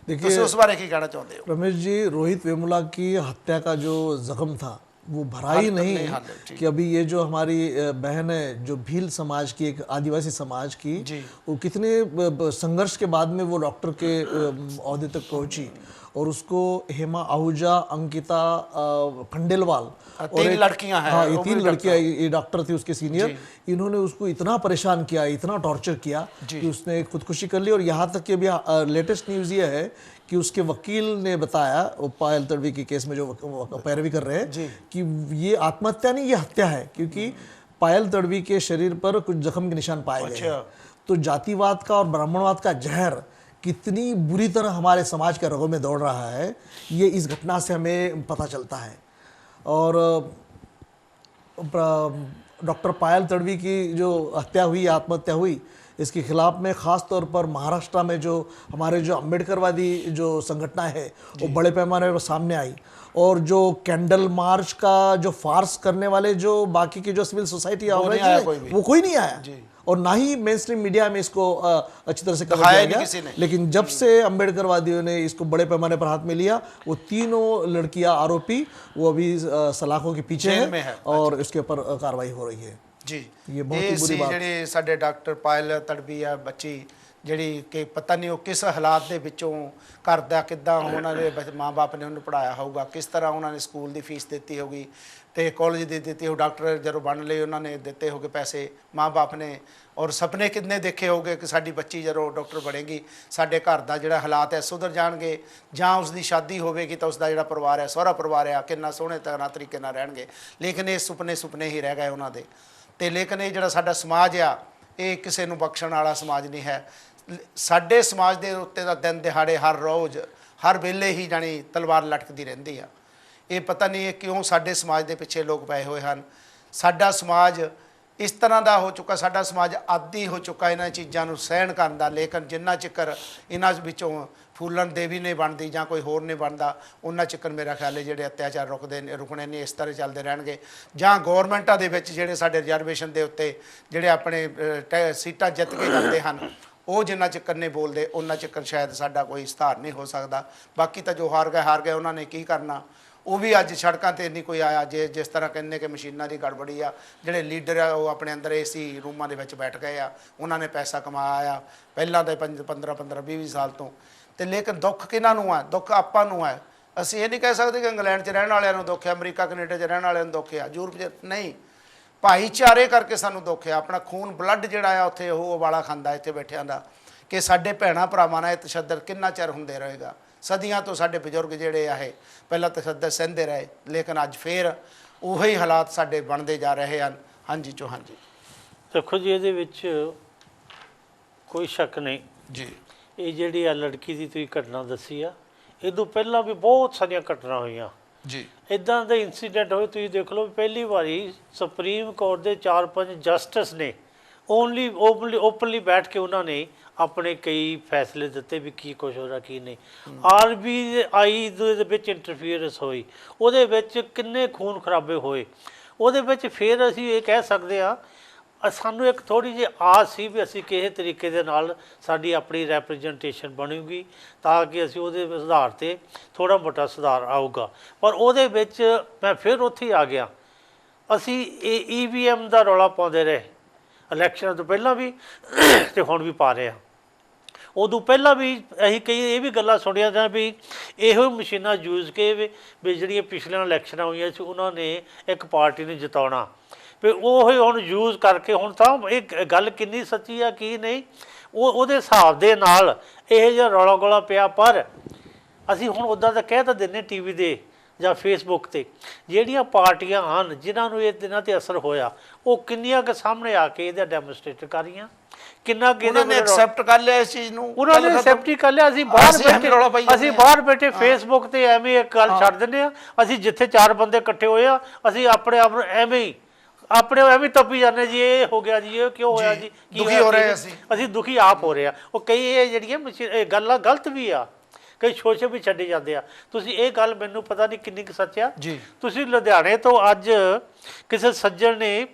देखिए उस बारे की कहना चाहते हो? रमेश जी, रोहित वेमुला की हत्या का जो जख्म था वो भरा ही नहीं कि अभी ये जो हमारी बहन है जो भील समाज की, एक आदिवासी समाज की, वो कितने संघर्ष के बाद में वो डॉक्टर के ओहदे तक पहुंची और उसको हेमा आहूजा, अंकिता खंडेलवाल और 3 लड़कियां हैं। हाँ, ये 3 लड़कियां, ये डॉक्टर थी उसके सीनियर, इन्होंने उसको इतना परेशान किया, इतना टॉर्चर किया कि उसने खुदकुशी कर ली। और यहाँ तक कि अभी लेटेस्ट न्यूज़ ये है कि उसके वकील ने बताया, वो पायल तड़वी के केस में जो पैरवी कर रहे हैं, कि ये आत्महत्या नहीं, ये हत्या है, क्योंकि पायल तड़वी के शरीर पर कुछ जख्म के निशान पाए गए हैं। तो जातिवाद का और ब्राह्मणवाद का जहर कितनी बुरी तरह हमारे समाज के रगों में दौड़ रहा है, ये इस घटना से हमें पता चलता है। और डॉक्टर पायल तड़वी की जो हत्या हुई, आत्महत्या हुई, इसके खिलाफ में ख़ास तौर पर महाराष्ट्र में जो हमारे जो अम्बेडकरवादी जो संगठन है वो बड़े पैमाने पर सामने आई। और जो कैंडल मार्च का जो फार्स करने वाले जो बाकी की जो सिविल सोसाइटी वो कोई नहीं आया और ना ही मेन स्ट्रीम मीडिया में इसको अच्छी तरह से कवर किया गया। लेकिन जब से अम्बेडकरवादियों ने इसको बड़े पैमाने पर हाथ में लिया, वो तीनों लड़कियां आरोपी वो अभी सलाखों के पीछे है और इसके ऊपर कार्रवाई हो रही है। जी, ये बहुत ही बुरी बात। ਜਿਹੜੇ ਸਾਡੇ ਡਾਕਟਰ ਪਾਇਲ ਤੜਵੀ ਆ ਬੱਚੀ ਜਿਹੜੀ ਕਿ ਪਤਾ ਨਹੀਂ ਉਹ ਕਿਸ ਹਾਲਾਤ ਦੇ ਵਿੱਚੋਂ ਘਰ ਦਾ ਕਿੱਦਾਂ ਉਹਨਾਂ ਦੇ ਮਾਂ-ਬਾਪ ਨੇ ਉਹਨੂੰ ਪੜਾਇਆ ਹੋਊਗਾ, ਕਿਸ ਤਰ੍ਹਾਂ ਉਹਨਾਂ ਨੇ ਸਕੂਲ ਦੀ ਫੀਸ ਦਿੱਤੀ ਹੋਗੀ ਤੇ ਕਾਲਜ ਦੀ ਦਿੱਤੀ ਹੋ, ਡਾਕਟਰ ਜਦੋਂ ਬਣ ਲਏ ਉਹਨਾਂ ਨੇ ਦਿੱਤੇ ਹੋਗੇ ਪੈਸੇ ਮਾਂ-ਬਾਪ ਨੇ, ਔਰ ਸੁਪਨੇ ਕਿੰਨੇ ਦੇਖੇ ਹੋਗੇ ਕਿ ਸਾਡੀ ਬੱਚੀ ਜਦੋਂ ਡਾਕਟਰ ਬਣੇਗੀ ਸਾਡੇ ਘਰ ਦਾ ਜਿਹੜਾ ਹਾਲਾਤ ਹੈ ਸੁਧਰ ਜਾਣਗੇ, ਜਾਂ ਉਸ ਦੀ ਸ਼ਾਦੀ ਹੋਵੇਗੀ ਤਾਂ ਉਸ ਦਾ ਜਿਹੜਾ ਪਰਿਵਾਰ ਹੈ, ਸਹੁਰਾ ਪਰਿਵਾਰ ਆ, ਕਿੰਨਾ ਸੋਹਣੇ ਤਰ੍ਹਾਂ ਤਰੀਕੇ ਨਾਲ ਰਹਿਣਗੇ। ਲੇਕਿਨ ਇਹ ਸੁਪਨੇ ਹੀ ਰਹਿ ਗਏ ਉਹਨਾਂ ਦੇ। ਤੇ ਲੇਕਿਨ ਇਹ ਜਿਹੜਾ ਸਾਡਾ ਸਮਾਜ ਆ ਇਹ ਕਿਸੇ ਨੂੰ ਬਖਸ਼ਣ ਵਾਲਾ ਸਮਾਜ ਨਹੀਂ ਹੈ। ਸਾਡੇ ਸਮਾਜ ਦੇ ਉੱਤੇ ਦਾ ਦਿਨ ਦਿਹਾੜੇ ਹਰ ਰੋਜ਼ ਹਰ ਵੇਲੇ ਹੀ ਜਾਣੀ ਤਲਵਾਰ ਲਟਕਦੀ ਰਹਿੰਦੀ ਆ। ਇਹ ਪਤਾ ਨਹੀਂ ਕਿਉਂ ਸਾਡੇ ਸਮਾਜ ਦੇ ਪਿੱਛੇ ਲੋਕ ਪਏ ਹੋਏ ਹਨ। ਸਾਡਾ ਸਮਾਜ ਇਸ ਤਰ੍ਹਾਂ ਦਾ ਹੋ ਚੁੱਕਾ, ਸਾਡਾ ਸਮਾਜ ਆਦੀ ਹੋ ਚੁੱਕਾ ਇਹਨਾਂ ਚੀਜ਼ਾਂ ਨੂੰ ਸਹਿਣ ਕਰਨ ਦਾ। ਲੇਕਿਨ ਜਿੰਨਾ ਚਿਕਰ ਇਹਨਾਂ ਵਿੱਚੋਂ ਫੂਲਣ ਦੇਵੀ ਨਹੀਂ ਬਣਦੀ ਜਾਂ ਕੋਈ ਹੋਰ ਨਹੀਂ ਬਣਦਾ, ਉਹਨਾਂ ਚਿਕਰ ਮੇਰਾ ਖਿਆਲ ਹੈ ਜਿਹੜੇ ਅਤਿਆਚਾਰ ਰੁਕਣੇ ਨਹੀਂ, ਇਸ ਤਰ੍ਹਾਂ ਚੱਲਦੇ ਰਹਿਣਗੇ। ਜਾਂ ਗੌਰਮੈਂਟਾਂ ਦੇ ਵਿੱਚ ਜਿਹੜੇ ਸਾਡੇ ਰਿਜ਼ਰਵੇਸ਼ਨ ਦੇ ਉੱਤੇ ਜਿਹੜੇ ਆਪਣੇ ਸੀਟਾਂ ਜਿੱਤ ਕੇ ਜਾਂਦੇ ਹਨ, ਉਹ ਜਿੰਨਾ ਚਿਕਰ ਨਹੀਂ ਬੋਲਦੇ ਉਹਨਾਂ ਚਿਕਰ ਸ਼ਾਇਦ ਸਾਡਾ ਕੋਈ ਸੁਧਾਰ ਨਹੀਂ ਹੋ ਸਕਦਾ। ਬਾਕੀ ਤਾਂ ਜੋ ਹਾਰ ਗਏ ਉਹਨਾਂ ਨੇ ਕੀ ਕਰਨਾ, ਉਹ ਵੀ ਅੱਜ ਸੜਕਾਂ ਤੇ ਨਹੀਂ ਕੋਈ ਆਇਆ। ਜਿਸ ਤਰ੍ਹਾਂ ਕਹਿੰਦੇ ਕਿ ਮਸ਼ੀਨਾਂ ਦੀ ਗੜਬੜੀ ਆ, ਜਿਹੜੇ ਲੀਡਰ ਆ ਉਹ ਆਪਣੇ ਅੰਦਰ ਏਸੀ ਰੂਮਾਂ ਦੇ ਵਿੱਚ ਬੈਠ ਗਏ ਆ, ਉਹਨਾਂ ਨੇ ਪੈਸਾ ਕਮਾਇਆ ਪਹਿਲਾਂ ਦੇ 15-20 ਸਾਲ ਤੋਂ। ਤੇ ਲੇਕਿਨ ਦੁੱਖ ਕਿਹਨਾਂ ਨੂੰ ਹੈ? ਦੁੱਖ ਆਪਾਂ ਨੂੰ ਹੈ। ਅਸੀਂ ਇਹ ਨਹੀਂ ਕਹਿ ਸਕਦੇ ਕਿ ਇੰਗਲੈਂਡ 'ਚ ਰਹਿਣ ਵਾਲਿਆਂ ਨੂੰ ਦੁੱਖ ਹੈ, ਅਮਰੀਕਾ ਕੈਨੇਡਾ 'ਚ ਰਹਿਣ ਵਾਲਿਆਂ ਨੂੰ ਦੁੱਖ ਹੈ, ਯੂਰਪ 'ਚ ਨਹੀਂ। ਭਾਈਚਾਰੇ ਕਰਕੇ ਸਾਨੂੰ ਦੁੱਖ ਹੈ। ਆਪਣਾ ਖੂਨ ਬਲੱਡ ਜਿਹੜਾ ਆ ਉੱਥੇ ਉਹ ਉਬਾਲਾ ਖਾਂਦਾ ਇੱਥੇ ਬੈਠਿਆਂ ਦਾ, ਕਿ ਸਾਡੇ ਭੈਣਾਂ ਭਰਾਵਾਂ ਨਾਲ ਇਹ ਤਸ਼ੱਦਦ ਕਿੰਨਾ ਚਿਰ ਹੁੰਦੇ ਰਹੇਗਾ। ਸਦੀਆਂ ਤੋਂ ਸਾਡੇ ਬਜ਼ੁਰਗ ਜਿਹੜੇ ਆ ਇਹ ਪਹਿਲਾਂ ਤਸ਼ੱਦਦ ਸਹਿੰਦੇ ਰਹੇ, ਲੇਕਿਨ ਅੱਜ ਫੇਰ ਉਹੀ ਹਾਲਾਤ ਸਾਡੇ ਬਣਦੇ ਜਾ ਰਹੇ ਹਨ। ਹਾਂਜੀ ਚੌਹਾਨ ਜੀ। ਦੇਖੋ ਜੀ, ਇਹਦੇ ਵਿੱਚ ਕੋਈ ਸ਼ੱਕ ਨਹੀਂ ਜੀ, ਇਹ ਜਿਹੜੀ ਆ ਲੜਕੀ ਦੀ ਤੁਸੀਂ ਘਟਨਾ ਦੱਸੀ ਆ, ਇਹ ਤੋਂ ਪਹਿਲਾਂ ਵੀ ਬਹੁਤ ਸਾਰੀਆਂ ਘਟਨਾ ਹੋਈਆਂ ਜੀ। ਇੱਦਾਂ ਦੇ ਇੰਸੀਡੈਂਟ ਹੋਏ। ਤੁਸੀਂ ਦੇਖ ਲਓ, ਪਹਿਲੀ ਵਾਰੀ ਸੁਪਰੀਮ ਕੋਰਟ ਦੇ 4-5 ਜਸਟਿਸ ਨੇ ਓਪਨਲੀ ਬੈਠ ਕੇ ਉਹਨਾਂ ਨੇ ਆਪਣੇ ਕਈ ਫੈਸਲੇ ਦਿੱਤੇ ਵੀ ਕੀ ਕੁਝ ਹੋ ਰਿਹਾ ਕੀ ਨਹੀਂ। RBI ਦੇ ਵਿੱਚ ਇੰਟਰਫੀਅਰੈਂਸ ਹੋਈ, ਉਹਦੇ ਵਿੱਚ ਕਿੰਨੇ ਖੂਨ ਖਰਾਬੇ ਹੋਏ। ਉਹਦੇ ਵਿੱਚ ਫਿਰ ਅਸੀਂ ਇਹ ਕਹਿ ਸਕਦੇ ਹਾਂ ਸਾਨੂੰ ਇੱਕ ਥੋੜ੍ਹੀ ਜਿਹੀ ਆਸ ਸੀ ਵੀ ਅਸੀਂ ਕਿਸੇ ਤਰੀਕੇ ਦੇ ਨਾਲ ਸਾਡੀ ਆਪਣੀ ਰੈਪਰੈਜ਼ੈਂਟੇਸ਼ਨ ਬਣੂਗੀ ਤਾਂ ਕਿ ਅਸੀਂ ਉਹਦੇ ਆਧਾਰ 'ਤੇ ਥੋੜ੍ਹਾ ਮੋਟਾ ਸੁਧਾਰ ਆਊਗਾ। ਪਰ ਉਹਦੇ ਵਿੱਚ ਮੈਂ ਫਿਰ ਉੱਥੇ ਆ ਗਿਆ। ਅਸੀਂ ਇਹ EVM ਦਾ ਰੌਲਾ ਪਾਉਂਦੇ ਰਹੇ ਇਲੈਕਸ਼ਨਾਂ ਤੋਂ ਪਹਿਲਾਂ ਵੀ ਅਤੇ ਹੁਣ ਵੀ ਪਾ ਰਹੇ ਹਾਂ। ਉਦੋਂ ਪਹਿਲਾਂ ਵੀ ਅਸੀਂ ਕਈ ਇਹ ਵੀ ਗੱਲਾਂ ਸੁਣੀਆਂ ਜਾਂ ਵੀ ਇਹੋ ਮਸ਼ੀਨਾਂ ਯੂਜ਼ ਕੇ ਵੀ ਜਿਹੜੀਆਂ ਪਿਛਲੀਆਂ ਇਲੈਕਸ਼ਨਾਂ ਹੋਈਆਂ ਸੀ ਉਹਨਾਂ ਨੇ ਇੱਕ ਪਾਰਟੀ ਨੂੰ ਜਿਤਾਉਣਾ ਵੀ ਉਹ ਹੁਣ ਯੂਜ਼ ਕਰਕੇ ਹੁਣ ਤਾਂ ਇਹ ਗੱਲ ਕਿੰਨੀ ਸੱਚੀ ਆ ਕੀ ਨਹੀਂ ਉਹਦੇ ਹਿਸਾਬ ਦੇ ਨਾਲ ਇਹ ਜਿਹਾ ਰੌਲਾ ਗੋਲਾ ਪਿਆ। ਪਰ ਅਸੀਂ ਹੁਣ ਉੱਦਾਂ ਤਾਂ ਕਹਿ ਤਾਂ ਦਿੰਦੇ TV ਦੇ ਜਾਂ Facebook 'ਤੇ ਜਿਹੜੀਆਂ ਪਾਰਟੀਆਂ ਹਨ ਜਿਨ੍ਹਾਂ ਨੂੰ ਇਹਨਾਂ 'ਤੇ ਅਸਰ ਹੋਇਆ ਉਹ ਕਿੰਨੀਆਂ ਕੁ ਸਾਹਮਣੇ ਆ ਕੇ ਇਹਦਾ ਡੈਮੋਸਟ੍ਰੇਟ ਕਰ ਰਹੀਆਂ, ਕਿੰਨਾ ਉਹਨਾਂ ਨੇ ਐਕਸੈਪਟ ਕਰ ਲਿਆ ਇਸ ਚੀਜ਼ ਨੂੰ, ਉਹਨਾਂ ਨੇ ਐਕਸੈਪਟ ਹੀ ਕਰ ਲਿਆ। ਅਸੀਂ ਬਾਹਰ ਬੈਠੇ Facebook 'ਤੇ ਐਵੇਂ ਇੱਕ ਗੱਲ ਛੱਡ ਦਿੰਦੇ ਹਾਂ। ਅਸੀਂ ਜਿੱਥੇ 4 ਬੰਦੇ ਇਕੱਠੇ ਹੋਏ ਆ ਅਸੀਂ ਆਪਣੇ ਆਪ ਨੂੰ ਐਵੇਂ ਤੱਪੀ ਜਾਂਦੇ ਜੀ ਇਹ ਹੋ ਗਿਆ ਜੀ ਇਹ ਕਿਉਂ ਹੋਇਆ ਜੀ ਕੀ ਦੁਖੀ ਹੋ ਰਹੇ ਅਸੀਂ ਦੁਖੀ ਆਪ ਹੋ ਰਹੇ ਆ। ਉਹ ਕਈ ਇਹ ਜਿਹੜੀਆਂ ਗੱਲਾਂ ਗਲਤ ਵੀ ਆ, ਕਈ ਸ਼ੋਸ਼ੇ ਵੀ ਛੱਡੇ ਜਾਂਦੇ ਆ। ਤੁਸੀਂ ਇਹ ਗੱਲ ਮੈਨੂੰ ਪਤਾ ਨਹੀਂ ਕਿੰਨੀ ਕੁ ਸੱਚ ਆ। ਤੁਸੀਂ ਲੁਧਿਆਣੇ ਤੋਂ ਅੱਜ ਕਿਸੇ ਸੱਜਣ ਨੇ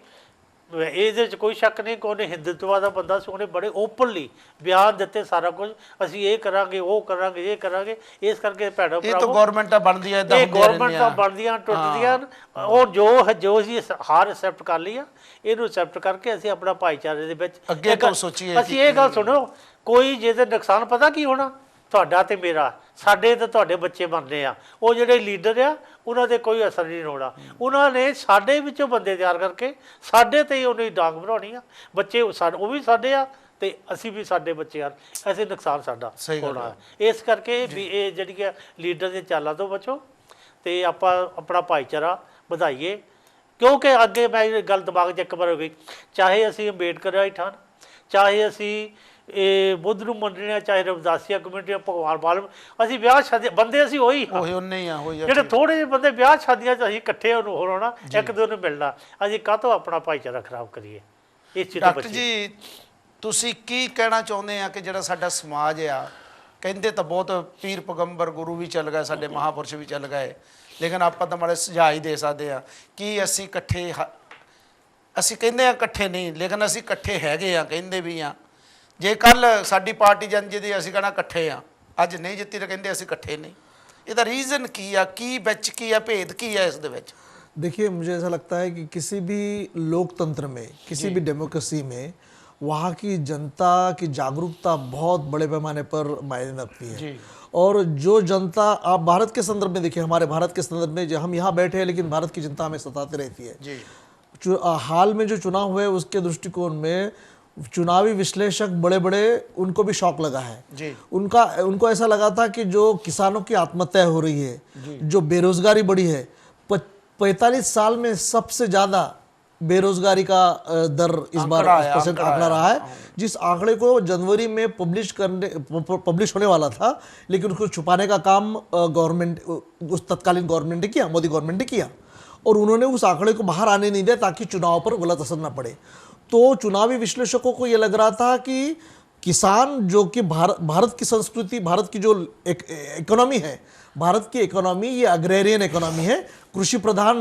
ਇਹਦੇ 'ਚ ਕੋਈ ਸ਼ੱਕ ਨਹੀਂ ਕਿ ਉਹਨੇ ਹਿੰਦੂਤਵਾ ਦਾ ਬੰਦਾ ਸੀ, ਉਹਨੇ ਬੜੇ ਓਪਨਲੀ ਬਿਆਨ ਦਿੱਤੇ ਸਾਰਾ ਕੁਝ ਅਸੀਂ ਇਹ ਕਰਾਂਗੇ ਉਹ ਕਰਾਂਗੇ ਇਹ ਕਰਾਂਗੇ। ਇਸ ਕਰਕੇ ਭੈਣੋ ਭਰਾਵੋ ਇਹ ਤਾਂ ਗਵਰਨਮੈਂਟਾਂ ਬਣਦੀਆਂ ਇਦਾਂ ਇਹ ਗਵਰਨਮੈਂਟਾਂ ਬਣਦੀਆਂ ਟੁੱਟਦੀਆਂ ਉਹ ਜੋ ਅਸੀਂ ਹਾਰ ਐਕਸੈਪਟ ਕਰ ਲਈ ਆ ਇਹਨੂੰ ਐਕਸੈਪਟ ਕਰਕੇ ਅਸੀਂ ਆਪਣਾ ਭਾਈਚਾਰੇ ਦੇ ਵਿੱਚ ਅੱਗੇ ਤੋਂ ਸੋਚੀਏ। ਅਸੀਂ ਇਹ ਗੱਲ ਸੁਣੋ ਕੋਈ ਜਿਹਦੇ ਨੁਕਸਾਨ ਪਤਾ ਕੀ ਹੋਣਾ ਤੁਹਾਡਾ ਤੇ ਮੇਰਾ, ਸਾਡੇ ਤੇ ਤੁਹਾਡੇ ਬੱਚੇ ਬਣਦੇ ਆ। ਉਹ ਜਿਹੜੇ ਲੀਡਰ ਆ ਉਹਨਾਂ ਦੇ ਕੋਈ ਅਸਰ ਨਹੀਂ ਹੋਣਾ। ਉਹਨਾਂ ਨੇ ਸਾਡੇ ਵਿੱਚੋਂ ਬੰਦੇ ਤਿਆਰ ਕਰਕੇ ਸਾਡੇ ਤੇ ਹੀ ਉਹਨੇ ਡਾਂਗ ਬਣਾਉਣੀ ਆ। ਬੱਚੇ ਉਹ ਵੀ ਸਾਡੇ ਆ ਤੇ ਅਸੀਂ ਵੀ ਸਾਡੇ ਬੱਚੇ ਹਨ। ਐਸੇ ਨੁਕਸਾਨ ਸਾਡਾ ਹੋਣਾ। ਇਸ ਕਰਕੇ ਵੀ ਇਹ ਜਿਹੜੀਆਂ ਲੀਡਰ ਦੀਆਂ ਚਾਲਾਂ ਤੋਂ ਬਚੋ ਤੇ ਆਪਾਂ ਆਪਣਾ ਭਾਈਚਾਰਾ ਵਧਾਈਏ। ਕਿਉਂਕਿ ਅੱਗੇ ਮੈਂ ਇਹ ਗੱਲ ਦਿਮਾਗ 'ਚ ਇੱਕ ਵਾਰ ਹੋ ਗਈ, ਚਾਹੇ ਅਸੀਂ ਅੰਬੇਡਕਰ ਵਾਲੀ ਠਾਣ, ਚਾਹੇ ਅਸੀਂ ਇਹ ਬੁੱਧ ਨੂੰ ਮੰਨਣੇ ਆ, ਚਾਹੇ ਰਵਿਦਾਸੀਆ ਕਮਿਊਨਿਟੀ, ਭਗਵਾਨ ਵਾਲਮ, ਅਸੀਂ ਵਿਆਹ ਸ਼ਾਦੀ ਬੰਦੇ ਅਸੀਂ ਉਹੀ ਜਿਹੜੇ ਥੋੜ੍ਹੇ ਜਿਹੇ ਬੰਦੇ ਵਿਆਹ ਸ਼ਾਦੀਆਂ 'ਚ ਅਸੀਂ ਇਕੱਠੇ ਹੋਣਾ ਇੱਕ ਦੂਜੇ ਨੂੰ ਮਿਲਣਾ। ਅਸੀਂ ਕਾਹਤੋਂ ਆਪਣਾ ਭਾਈਚਾਰਾ ਖਰਾਬ ਕਰੀਏ ਇਸ ਚੀਜ਼ ਤੋਂ ਡਾਕਟਰ ਜੀ ਤੁਸੀਂ ਕੀ ਕਹਿਣਾ ਚਾਹੁੰਦੇ ਆ ਕਿ ਜਿਹੜਾ ਸਾਡਾ ਸਮਾਜ ਆ, ਕਹਿੰਦੇ ਤਾਂ ਬਹੁਤ ਪੀਰ ਪੈਗੰਬਰ ਗੁਰੂ ਵੀ ਚੱਲ ਗਏ, ਸਾਡੇ ਮਹਾਂਪੁਰਸ਼ ਵੀ ਚੱਲ ਗਏ, ਲੇਕਿਨ ਆਪਾਂ ਤਾਂ ਮਾੜੇ ਸੁਝਾਅ ਹੀ ਦੇ ਸਕਦੇ ਆ ਕਿ ਅਸੀਂ ਇਕੱਠੇ ਅਸੀਂ ਕਹਿੰਦੇ ਆ ਇਕੱਠੇ ਨਹੀਂ ਲੇਕਿਨ ਅਸੀਂ ਇਕੱਠੇ ਹੈਗੇ ਆ, ਕਹਿੰਦੇ ਵੀ ਆ। ਜੇ ਕੱਲ ਸਾਡੀ ਪਾਰਟੀ ਜਿੱਤੀ ਦੀ ਅਸੀਂ ਕਹਿਣਾ ਇਕੱਠੇ ਆ, ਅੱਜ ਨਹੀਂ ਜਿੱਤੀ ਤਾਂ ਕਹਿੰਦੇ ਅਸੀਂ ਇਕੱਠੇ नहीं। ਇਹਦਾ रीज़न ਕੀ ਆ, ਕੀ ਵਿੱਚ ਕੀ ਆ, ਭੇਦ ਕੀ ਆ ਇਸ ਦੇ ਵਿੱਚ? देखिए मुझे ऐसा लगता है कि किसी भी लोकतंत्र में, किसी भी डेमोक्रेसी में वहाँ की जनता की जागरूकता बहुत बड़े पैमाने पर मायने रखती है। और जो जनता आप भारत के संदर्भ में देखिए, हमारे भारत के संदर्भ में जो हम यहाँ बैठे हैं लेकिन भारत की जनता हमें सताती रहती है। हाल में जो चुनाव हुए उसके दृष्टिकोण में चुनावी विश्लेषक बड़े बड़े उनको भी शौक लगा है। उनको ऐसा लगा था कि जो किसानों की आत्महत्या हो रही है, जो बेरोजगारी बढ़ी है, 45 साल में सबसे ज़्यादा बेरोजगारी का दर इस बार % आंकड़ा रहा है। जिस आंकड़े को जनवरी में पब्लिश होने वाला था लेकिन उसको छुपाने का काम गवर्नमेंट, उस तत्कालीन गवर्नमेंट ने किया, मोदी गवर्नमेंट ने किया और उन्होंने उस आंकड़े को बाहर आने नहीं दिया ताकि चुनाव पर गलत असर न पड़े। तो चुनावी विश्लेषकों को ये लग रहा था कि किसान जो कि भारत की संस्कृति, भारत की जो इकोनॉमी है, भारत की इकोनॉमी ये अग्रेरियन इकोनॉमी है, कृषि प्रधान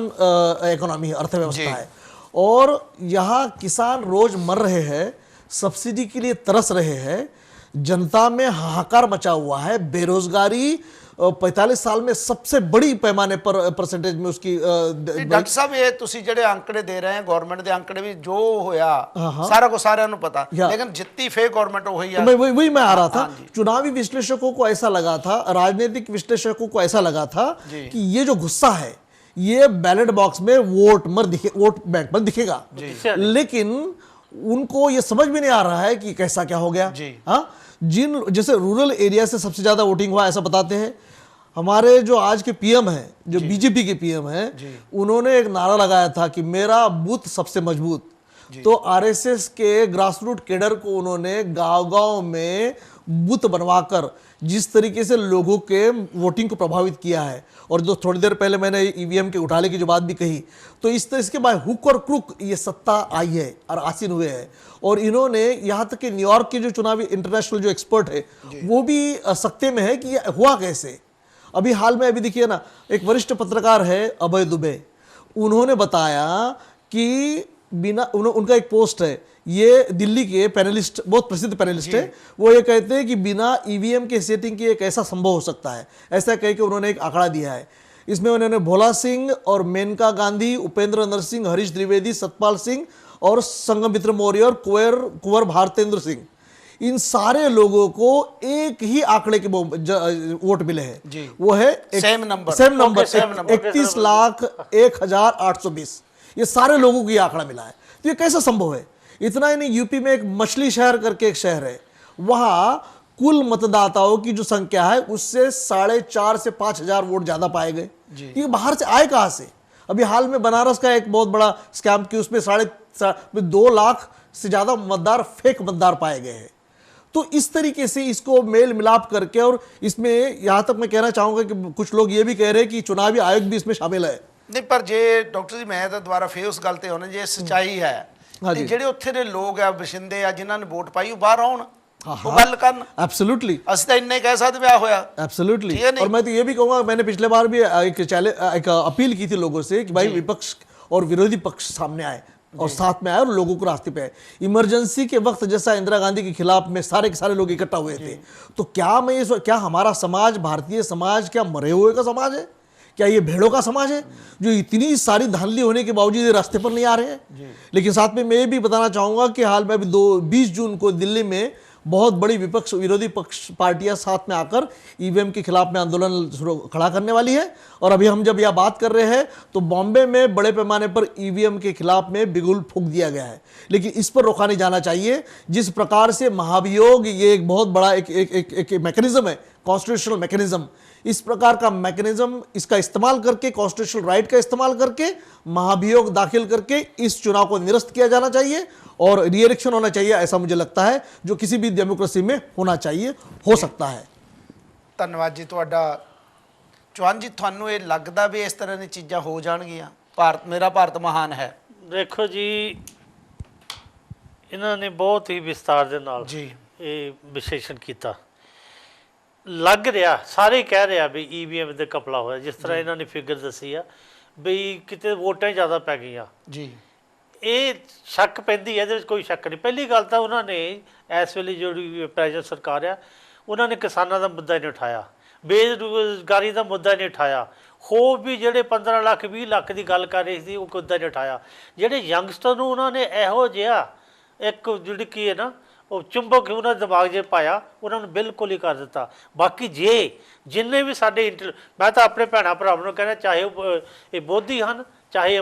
इकोनॉमी है, अर्थव्यवस्था है। और यहाँ किसान रोज मर रहे हैं, सब्सिडी के लिए तरस रहे हैं, जनता में हाहाकार मचा हुआ है, बेरोजगारी 45 साल में सबसे बड़ी पैमाने पर परसेंटेज में उसकी। डॉक्टर साहब ये तुसी जेडे आंकड़े दे रहे हैं गवर्नमेंट के आंकड़े भी जो होया सारा को सारे नु पता, लेकिन जितनी फेक गवर्नमेंट हुई है वही मैं आ रहा था। चुनावी विश्लेषकों को ऐसा लगा था, राजनीतिक विश्लेषकों को ऐसा लगा था कि ये जो गुस्सा है ये बैलेट बॉक्स में वोट बैंक पर दिखेगा, लेकिन उनको ये समझ में नहीं आ रहा है कि कैसा क्या हो गया। हाँ, जैसे रूरल एरिया से सबसे ज्यादा वोटिंग हुआ ऐसा बताते हैं। हमारे जो आज के पीएम हैं, जो बीजेपी के पीएम हैं, उन्होंने एक नारा लगाया था कि मेरा बूथ सबसे मजबूत। तो आरएसएस के ग्रासरूट कैडर को उन्होंने गांव-गांव में बूथ बनवाकर जिस तरीके से लोगों के वोटिंग को प्रभावित किया है, और जो थोड़ी देर पहले मैंने ईवीएम के घोटाले की जो बात भी कही, तो इसके बाद हुक और क्रुक ये सत्ता आई है और आसीन हुए हैं। और इन्होंने यहाँ तक कि न्यूयॉर्क के जो चुनावी इंटरनेशनल जो एक्सपर्ट है वो भी सकते में है कि ये हुआ कैसे। अभी हाल में अभी देखिए ना, एक वरिष्ठ पत्रकार है अभय दुबे, उन्होंने बताया कि बिना उनका एक पोस्ट है, ये दिल्ली के पैनलिस्ट, बहुत प्रसिद्ध पैनलिस्ट है, वो ये कहते हैं कि बिना ईवीएम के सेटिंग के एक ऐसा संभव हो सकता है, ऐसा कह के उन्होंने एक आंकड़ा दिया है। इसमें उन्होंने भोला सिंह और मेनका गांधी, उपेंद्र नरसिंह, हरीश द्विवेदी, सतपाल सिंह और संघमित्र मौर्य और कुंवर भारतेंद्र सिंह, इन सारे लोगों को एक ही आंकड़े के वोट मिले हैं। वो है सेम नंबर 31,01,820। ये सारे लोगों को ये आंकड़ा मिला है। तो ये कैसा संभव है? इतना ही नहीं, यूपी में एक मछली शहर करके एक शहर है, वहां कुल मतदाताओं की जो संख्या है उससे 4,500 से 5,000 वोट ज्यादा पाए गए। ये बाहर से आए कहां से? अभी हाल में बनारस का एक बहुत बड़ा स्कैम की, उसमें 2 लाख से ज्यादा मतदार फेक मतदार पाए गए हैं। तो इस तरीके से इसको मेल मिलाप करके, और इसमें यहां तक मैं कहना चाहूंगा कि कुछ लोग ये भी कह रहे हैं कि चुनावी आयोग भी इसमें शामिल है। नहीं, पर जे डॉक्टर जी मैं ਤਾਂ ਦੁਬਾਰਾ ਫੇਰ ਉਸ ਗੱਲ ਤੇ ਹੋਣਾ, ਜੇ ਸੱਚਾਈ ਹੈ ਤੇ ਜਿਹੜੇ ਉੱਥੇ ਦੇ ਲੋਕ ਆ, ਵਸਿੰਦੇ ਆ, ਜਿਨ੍ਹਾਂ ਨੇ ਵੋਟ ਪਾਈ, ਉਹ ਬਾਹਰ ਆਉਣ, ਉਹ ਗੱਲ ਕਰਨ। एब्सोल्युटली, ਅਸੀਂ ਤਾਂ ਇੰਨੇ ਕਹਿ ਸਕਦੇ ਵੀ ਆ ਹੋਇਆ। एब्सोल्युटली। और मैं तो ये भी कहूंगा, मैंने पिछले बार भी एक अपील की थी लोगों से कि भाई विपक्ष और विरोधी पक्ष सामने आए और साथ में आए और लोगों को रास्ते पे आए। इमरजेंसी के वक्त जैसा इंदिरा गांधी के खिलाफ में सारे के सारे लोग इकट्ठा हुए थे, तो क्या हमारा समाज, भारतीय समाज, क्या मरे हुए का समाज है? क्या ये भेड़ों का समाज है जो इतनी सारी धांधली होने के बावजूद ये रास्ते पर नहीं आ रहे हैं? लेकिन साथ में मैं ये भी बताना चाहूंगा कि हाल में अभी 20 जून को दिल्ली में बहुत बड़ी विपक्ष विरोधी पक्ष पार्टियां साथ में आकर ईवीएम के खिलाफ में आंदोलन खड़ा करने वाली है। और अभी हम जब यह बात कर रहे हैं तो बॉम्बे में बड़े पैमाने पर ईवीएम के खिलाफ में बिगुल फूंक दिया गया है, लेकिन इस पर रोका नहीं जाना चाहिए। जिस प्रकार से महाभियोग, ये एक बहुत बड़ा एक मैकेनिज्म है, कॉन्स्टिट्यूशनल मैकेनिज्म, इस प्रकार का मैकेनिज्म, इसका इस्तेमाल करके, कॉन्स्टिट्यूशनल राइट का इस्तेमाल करके महाभियोग दाखिल करके इस चुनाव को निरस्त किया जाना चाहिए और री-इलेक्शन होना चाहिए, ऐसा मुझे लगता है, जो किसी भी डेमोक्रेसी में होना चाहिए, हो सकता है। ਧੰਨਵਾਦ ਜੀ ਤੁਹਾਡਾ। ਚੌਹਾਨ ਜੀ, ਤੁਹਾਨੂੰ ਇਹ ਲੱਗਦਾ ਵੀ ਇਸ ਤਰ੍ਹਾਂ ਦੀਆਂ ਚੀਜ਼ਾਂ ਹੋ ਜਾਣਗੀਆਂ? ਭਾਰਤ, ਮੇਰਾ ਭਾਰਤ ਮਹਾਨ ਹੈ। ਦੇਖੋ ਜੀ, ਇਹਨਾਂ ਨੇ ਬਹੁਤ ਹੀ ਵਿਸਤਾਰ ਦੇ ਨਾਲ ਜੀ ਇਹ ਵਿਸ਼ਲੇਸ਼ਣ ਕੀਤਾ। ਲੱਗ ਰਿਹਾ, ਸਾਰੇ ਕਹਿ ਰਿਹਾ ਵੀ ਈਵੀਐਮ ਦੇ ਕਪਲਾ ਹੋਇਆ, ਜਿਸ ਤਰ੍ਹਾਂ ਇਹਨਾਂ ਨੇ ਫਿਗਰ ਦੱਸੀ ਆ ਵੀ ਕਿਤੇ ਵੋਟਾਂ ਹੀ ਜ਼ਿਆਦਾ ਪੈ ਗਈਆਂ। ਜੀ, ਇਹ ਸ਼ੱਕ ਪੈਂਦੀ ਹੈ, ਇਹਦੇ ਵਿੱਚ ਕੋਈ ਸ਼ੱਕ ਨਹੀਂ। ਪਹਿਲੀ ਗੱਲ ਤਾਂ ਉਹਨਾਂ ਨੇ ਇਸ ਵੇਲੇ ਜਿਹੜੀ ਪ੍ਰੈਜ਼ੈਂਟ ਸਰਕਾਰ ਆ, ਉਹਨਾਂ ਨੇ ਕਿਸਾਨਾਂ ਦਾ ਮੁੱਦਾ ਨਹੀਂ ਉਠਾਇਆ, ਬੇਰੁਜ਼ਗਾਰੀ ਦਾ ਮੁੱਦਾ ਨਹੀਂ ਉਠਾਇਆ, ਹੋਰ ਵੀ ਜਿਹੜੇ 15 ਲੱਖ 20 ਲੱਖ ਦੀ ਗੱਲ ਕਰ ਰਹੇ ਸੀ ਉਹ ਮੁੱਦਾ ਨਹੀਂ ਉਠਾਇਆ। ਜਿਹੜੇ ਯੰਗਸਟਰ ਨੂੰ ਉਹਨਾਂ ਨੇ ਇਹੋ ਜਿਹਾ ਇੱਕ ਜਿਹੜੀ ਕੀ ਹੈ ਨਾ, ਉਹ ਚੁੰਬਕ ਉਹਨਾਂ ਦੇ ਦਿਮਾਗ 'ਚ ਪਾਇਆ, ਉਹਨਾਂ ਨੂੰ ਬਿਲਕੁਲ ਹੀ ਕਰ ਦਿੱਤਾ। ਬਾਕੀ ਜਿੰਨੇ ਵੀ ਸਾਡੇ ਮੈਂ ਤਾਂ ਆਪਣੇ ਭੈਣਾਂ ਭਰਾਵਾਂ ਨੂੰ ਕਹਿੰਦਾ, ਚਾਹੇ ਉਹ ਇਹ ਬੋਧੀ ਹਨ, ਚਾਹੇ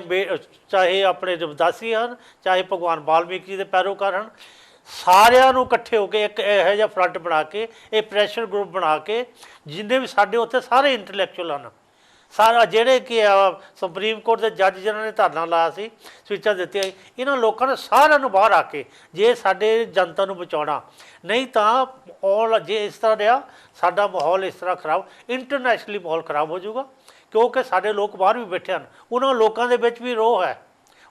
ਆਪਣੇ ਰਵਿਦਾਸੀ ਹਨ, ਚਾਹੇ ਭਗਵਾਨ ਵਾਲਮੀਕੀ ਦੇ ਪੈਰੋਕਾਰ ਹਨ, ਸਾਰਿਆਂ ਨੂੰ ਇਕੱਠੇ ਹੋ ਕੇ ਇੱਕ ਇਹੋ ਜਿਹਾ ਫਰੰਟ ਬਣਾ ਕੇ, ਇਹ ਪ੍ਰੈਸ਼ਰ ਗਰੁੱਪ ਬਣਾ ਕੇ, ਜਿੰਨੇ ਵੀ ਸਾਡੇ ਉੱਥੇ ਸਾਰੇ ਇੰਟਲੈਕਚੁਅਲ ਹਨ, ਸਾਰਾ ਜਿਹੜੇ ਕਿ ਸੁਪਰੀਮ ਕੋਰਟ ਦੇ ਜੱਜ ਜਿਨ੍ਹਾਂ ਨੇ ਧਰਨਾ ਲਾਇਆ ਸੀ, ਸਵੀਚਾਂ ਦਿੱਤੀਆਂ, ਇਹਨਾਂ ਲੋਕਾਂ ਨੇ ਸਾਰਿਆਂ ਨੂੰ ਬਾਹਰ ਆ ਕੇ, ਜੇ ਸਾਡੇ ਜਨਤਾ ਨੂੰ ਬਚਾਉਣਾ, ਨਹੀਂ ਤਾਂ ਮਾਹੌਲ ਜੇ ਇਸ ਤਰ੍ਹਾਂ ਰਿਹਾ, ਸਾਡਾ ਮਾਹੌਲ ਇਸ ਤਰ੍ਹਾਂ ਖਰਾਬ, ਇੰਟਰਨੈਸ਼ਨਲੀ ਮਾਹੌਲ ਖਰਾਬ ਹੋ ਜਾਊਗਾ। ਕਿਉਂਕਿ ਸਾਡੇ ਲੋਕ ਬਾਹਰ ਵੀ ਬੈਠੇ ਹਨ, ਉਹਨਾਂ ਲੋਕਾਂ ਦੇ ਵਿੱਚ ਵੀ ਰੋਹ ਹੈ,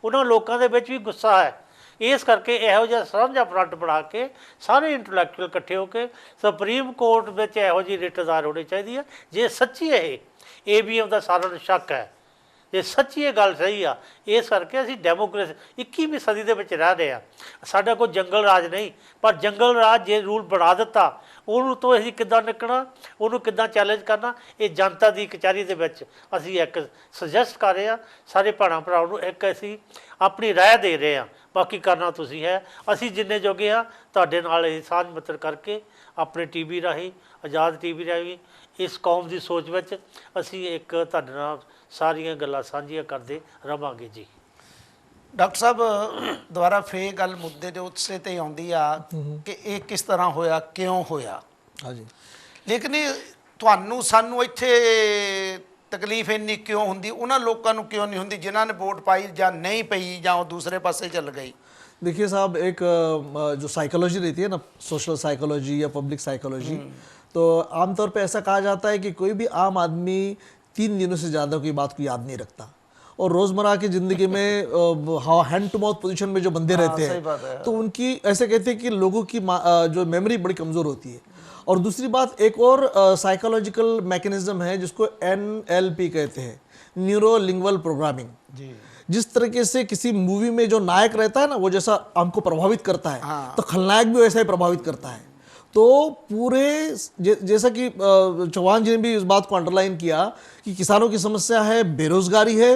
ਉਹਨਾਂ ਲੋਕਾਂ ਦੇ ਵਿੱਚ ਵੀ ਗੁੱਸਾ ਹੈ। ਇਸ ਕਰਕੇ ਇਹੋ ਜਿਹਾ ਸਾਂਝਾ ਫਰੰਟ ਬਣਾ ਕੇ ਸਾਰੇ ਇੰਟਲੈਕਚੁਅਲ ਇਕੱਠੇ ਹੋ ਕੇ ਸੁਪਰੀਮ ਕੋਰਟ ਵਿੱਚ ਇਹੋ ਜਿਹੀ ਰਿਟ ਦਾਇਰ ਹੋਣੀ ਚਾਹੀਦੀ ਹੈ। ਜੇ ਸੱਚੀ ਇਹ ਏਬੀਐਮ ਦਾ ਸਾਰਿਆਂ ਨੂੰ ਸ਼ੱਕ ਹੈ, ਜੇ ਸੱਚੀ ਇਹ ਗੱਲ ਸਹੀ ਆ, ਇਸ ਕਰਕੇ ਅਸੀਂ ਡੈਮੋਕ੍ਰੇਸੀ 21ਵੀਂ ਸਦੀ ਦੇ ਵਿੱਚ ਰਹਿ ਰਹੇ ਹਾਂ। ਸਾਡਾ ਕੋਈ ਜੰਗਲ ਰਾਜ ਨਹੀਂ, ਪਰ ਜੰਗਲ ਰਾਜ ਜੇ ਰੂਲ ਬਣਾ ਦਿੱਤਾ, ਉਹਨੂੰ ਤੋਂ ਅਸੀਂ ਕਿੱਦਾਂ ਨਿਕਲਣਾ, ਉਹਨੂੰ ਕਿੱਦਾਂ ਚੈਲੰਜ ਕਰਨਾ, ਇਹ ਜਨਤਾ ਦੀ ਕਚਹਿਰੀ ਦੇ ਵਿੱਚ ਅਸੀਂ ਇੱਕ ਸੁਜੈਸਟ ਕਰ ਰਹੇ ਹਾਂ। ਸਾਰੇ ਭੈਣਾਂ ਭਰਾਵਾਂ ਨੂੰ ਇੱਕ ਅਸੀਂ ਆਪਣੀ ਰਾਏ ਦੇ ਰਹੇ ਹਾਂ, ਬਾਕੀ ਕਰਨਾ ਤੁਸੀਂ ਹੈ। ਅਸੀਂ ਜਿੰਨੇ ਜੋਗੇ ਹਾਂ ਤੁਹਾਡੇ ਨਾਲ ਇਹ ਸਾਂਝ ਮਿੱਤਰ ਕਰਕੇ ਆਪਣੇ ਟੀਵੀ ਰਾਹੀਂ, ਆਜ਼ਾਦ ਟੀਵੀ ਰਾਹੀਂ, ਇਸ ਕੌਮ ਦੀ ਸੋਚ ਵਿੱਚ ਅਸੀਂ ਇੱਕ ਤੁਹਾਡੇ ਨਾਲ ਸਾਰੀਆਂ ਗੱਲਾਂ ਸਾਂਝੀਆਂ ਕਰਦੇ ਰਵਾਂਗੇ ਜੀ। ਡਾਕਟਰ ਸਾਹਿਬ, ਦੁਬਾਰਾ ਫੇਰ ਗੱਲ ਮੁੱਦੇ ਦੇ ਉਸੇ ਤੇ ਆਉਂਦੀ ਆ ਕਿ ਇਹ ਕਿਸ ਤਰ੍ਹਾਂ ਹੋਇਆ, ਕਿਉਂ ਹੋਇਆ। ਹਾਂਜੀ, ਲੇਕਿਨ ਇਹ ਤੁਹਾਨੂੰ ਸਾਨੂੰ ਇੱਥੇ ਤਕਲੀਫ ਇੰਨੀ ਕਿਉਂ ਹੁੰਦੀ, ਉਹਨਾਂ ਲੋਕਾਂ ਨੂੰ ਕਿਉਂ ਨਹੀਂ ਹੁੰਦੀ ਜਿਨ੍ਹਾਂ ਨੇ ਵੋਟ ਪਾਈ ਜਾਂ ਨਹੀਂ ਪਈ, ਜਾਂ ਉਹ ਦੂਸਰੇ ਪਾਸੇ ਚੱਲ ਗਈ? देखिए साहब, एक जो साइकोलॉजी रहती है ना, सोशल साइकोलॉजी या पब्लिक साइकोलॉजी, तो आमतौर पे ऐसा कहा जाता है कि कोई भी आम आदमी 3 दिनों से ज़्यादा कोई बात को याद नहीं रखता, और रोज़मर्रा की ज़िंदगी में हैंड टू माउथ पोजीशन में जो बंदे रहते सही बात है। हैं, तो उनकी ऐसे कहते हैं कि लोगों की जो मेमोरी बड़ी कमज़ोर होती है। और दूसरी बात, एक और साइकोलॉजिकल मैकेनिज्म है जिसको NLP कहते हैं, न्यूरो लिंग्वल प्रोग्रामिंग। जी। जिस तरीके से किसी मूवी में जो नायक रहता है ना, वो जैसा हमको प्रभावित करता है, हाँ। तो खलनायक भी वैसा ही प्रभावित करता है। तो पूरे जैसा कि चौहान जी ने भी इस बात को अंडरलाइन किया कि किसानों की समस्या है, बेरोजगारी है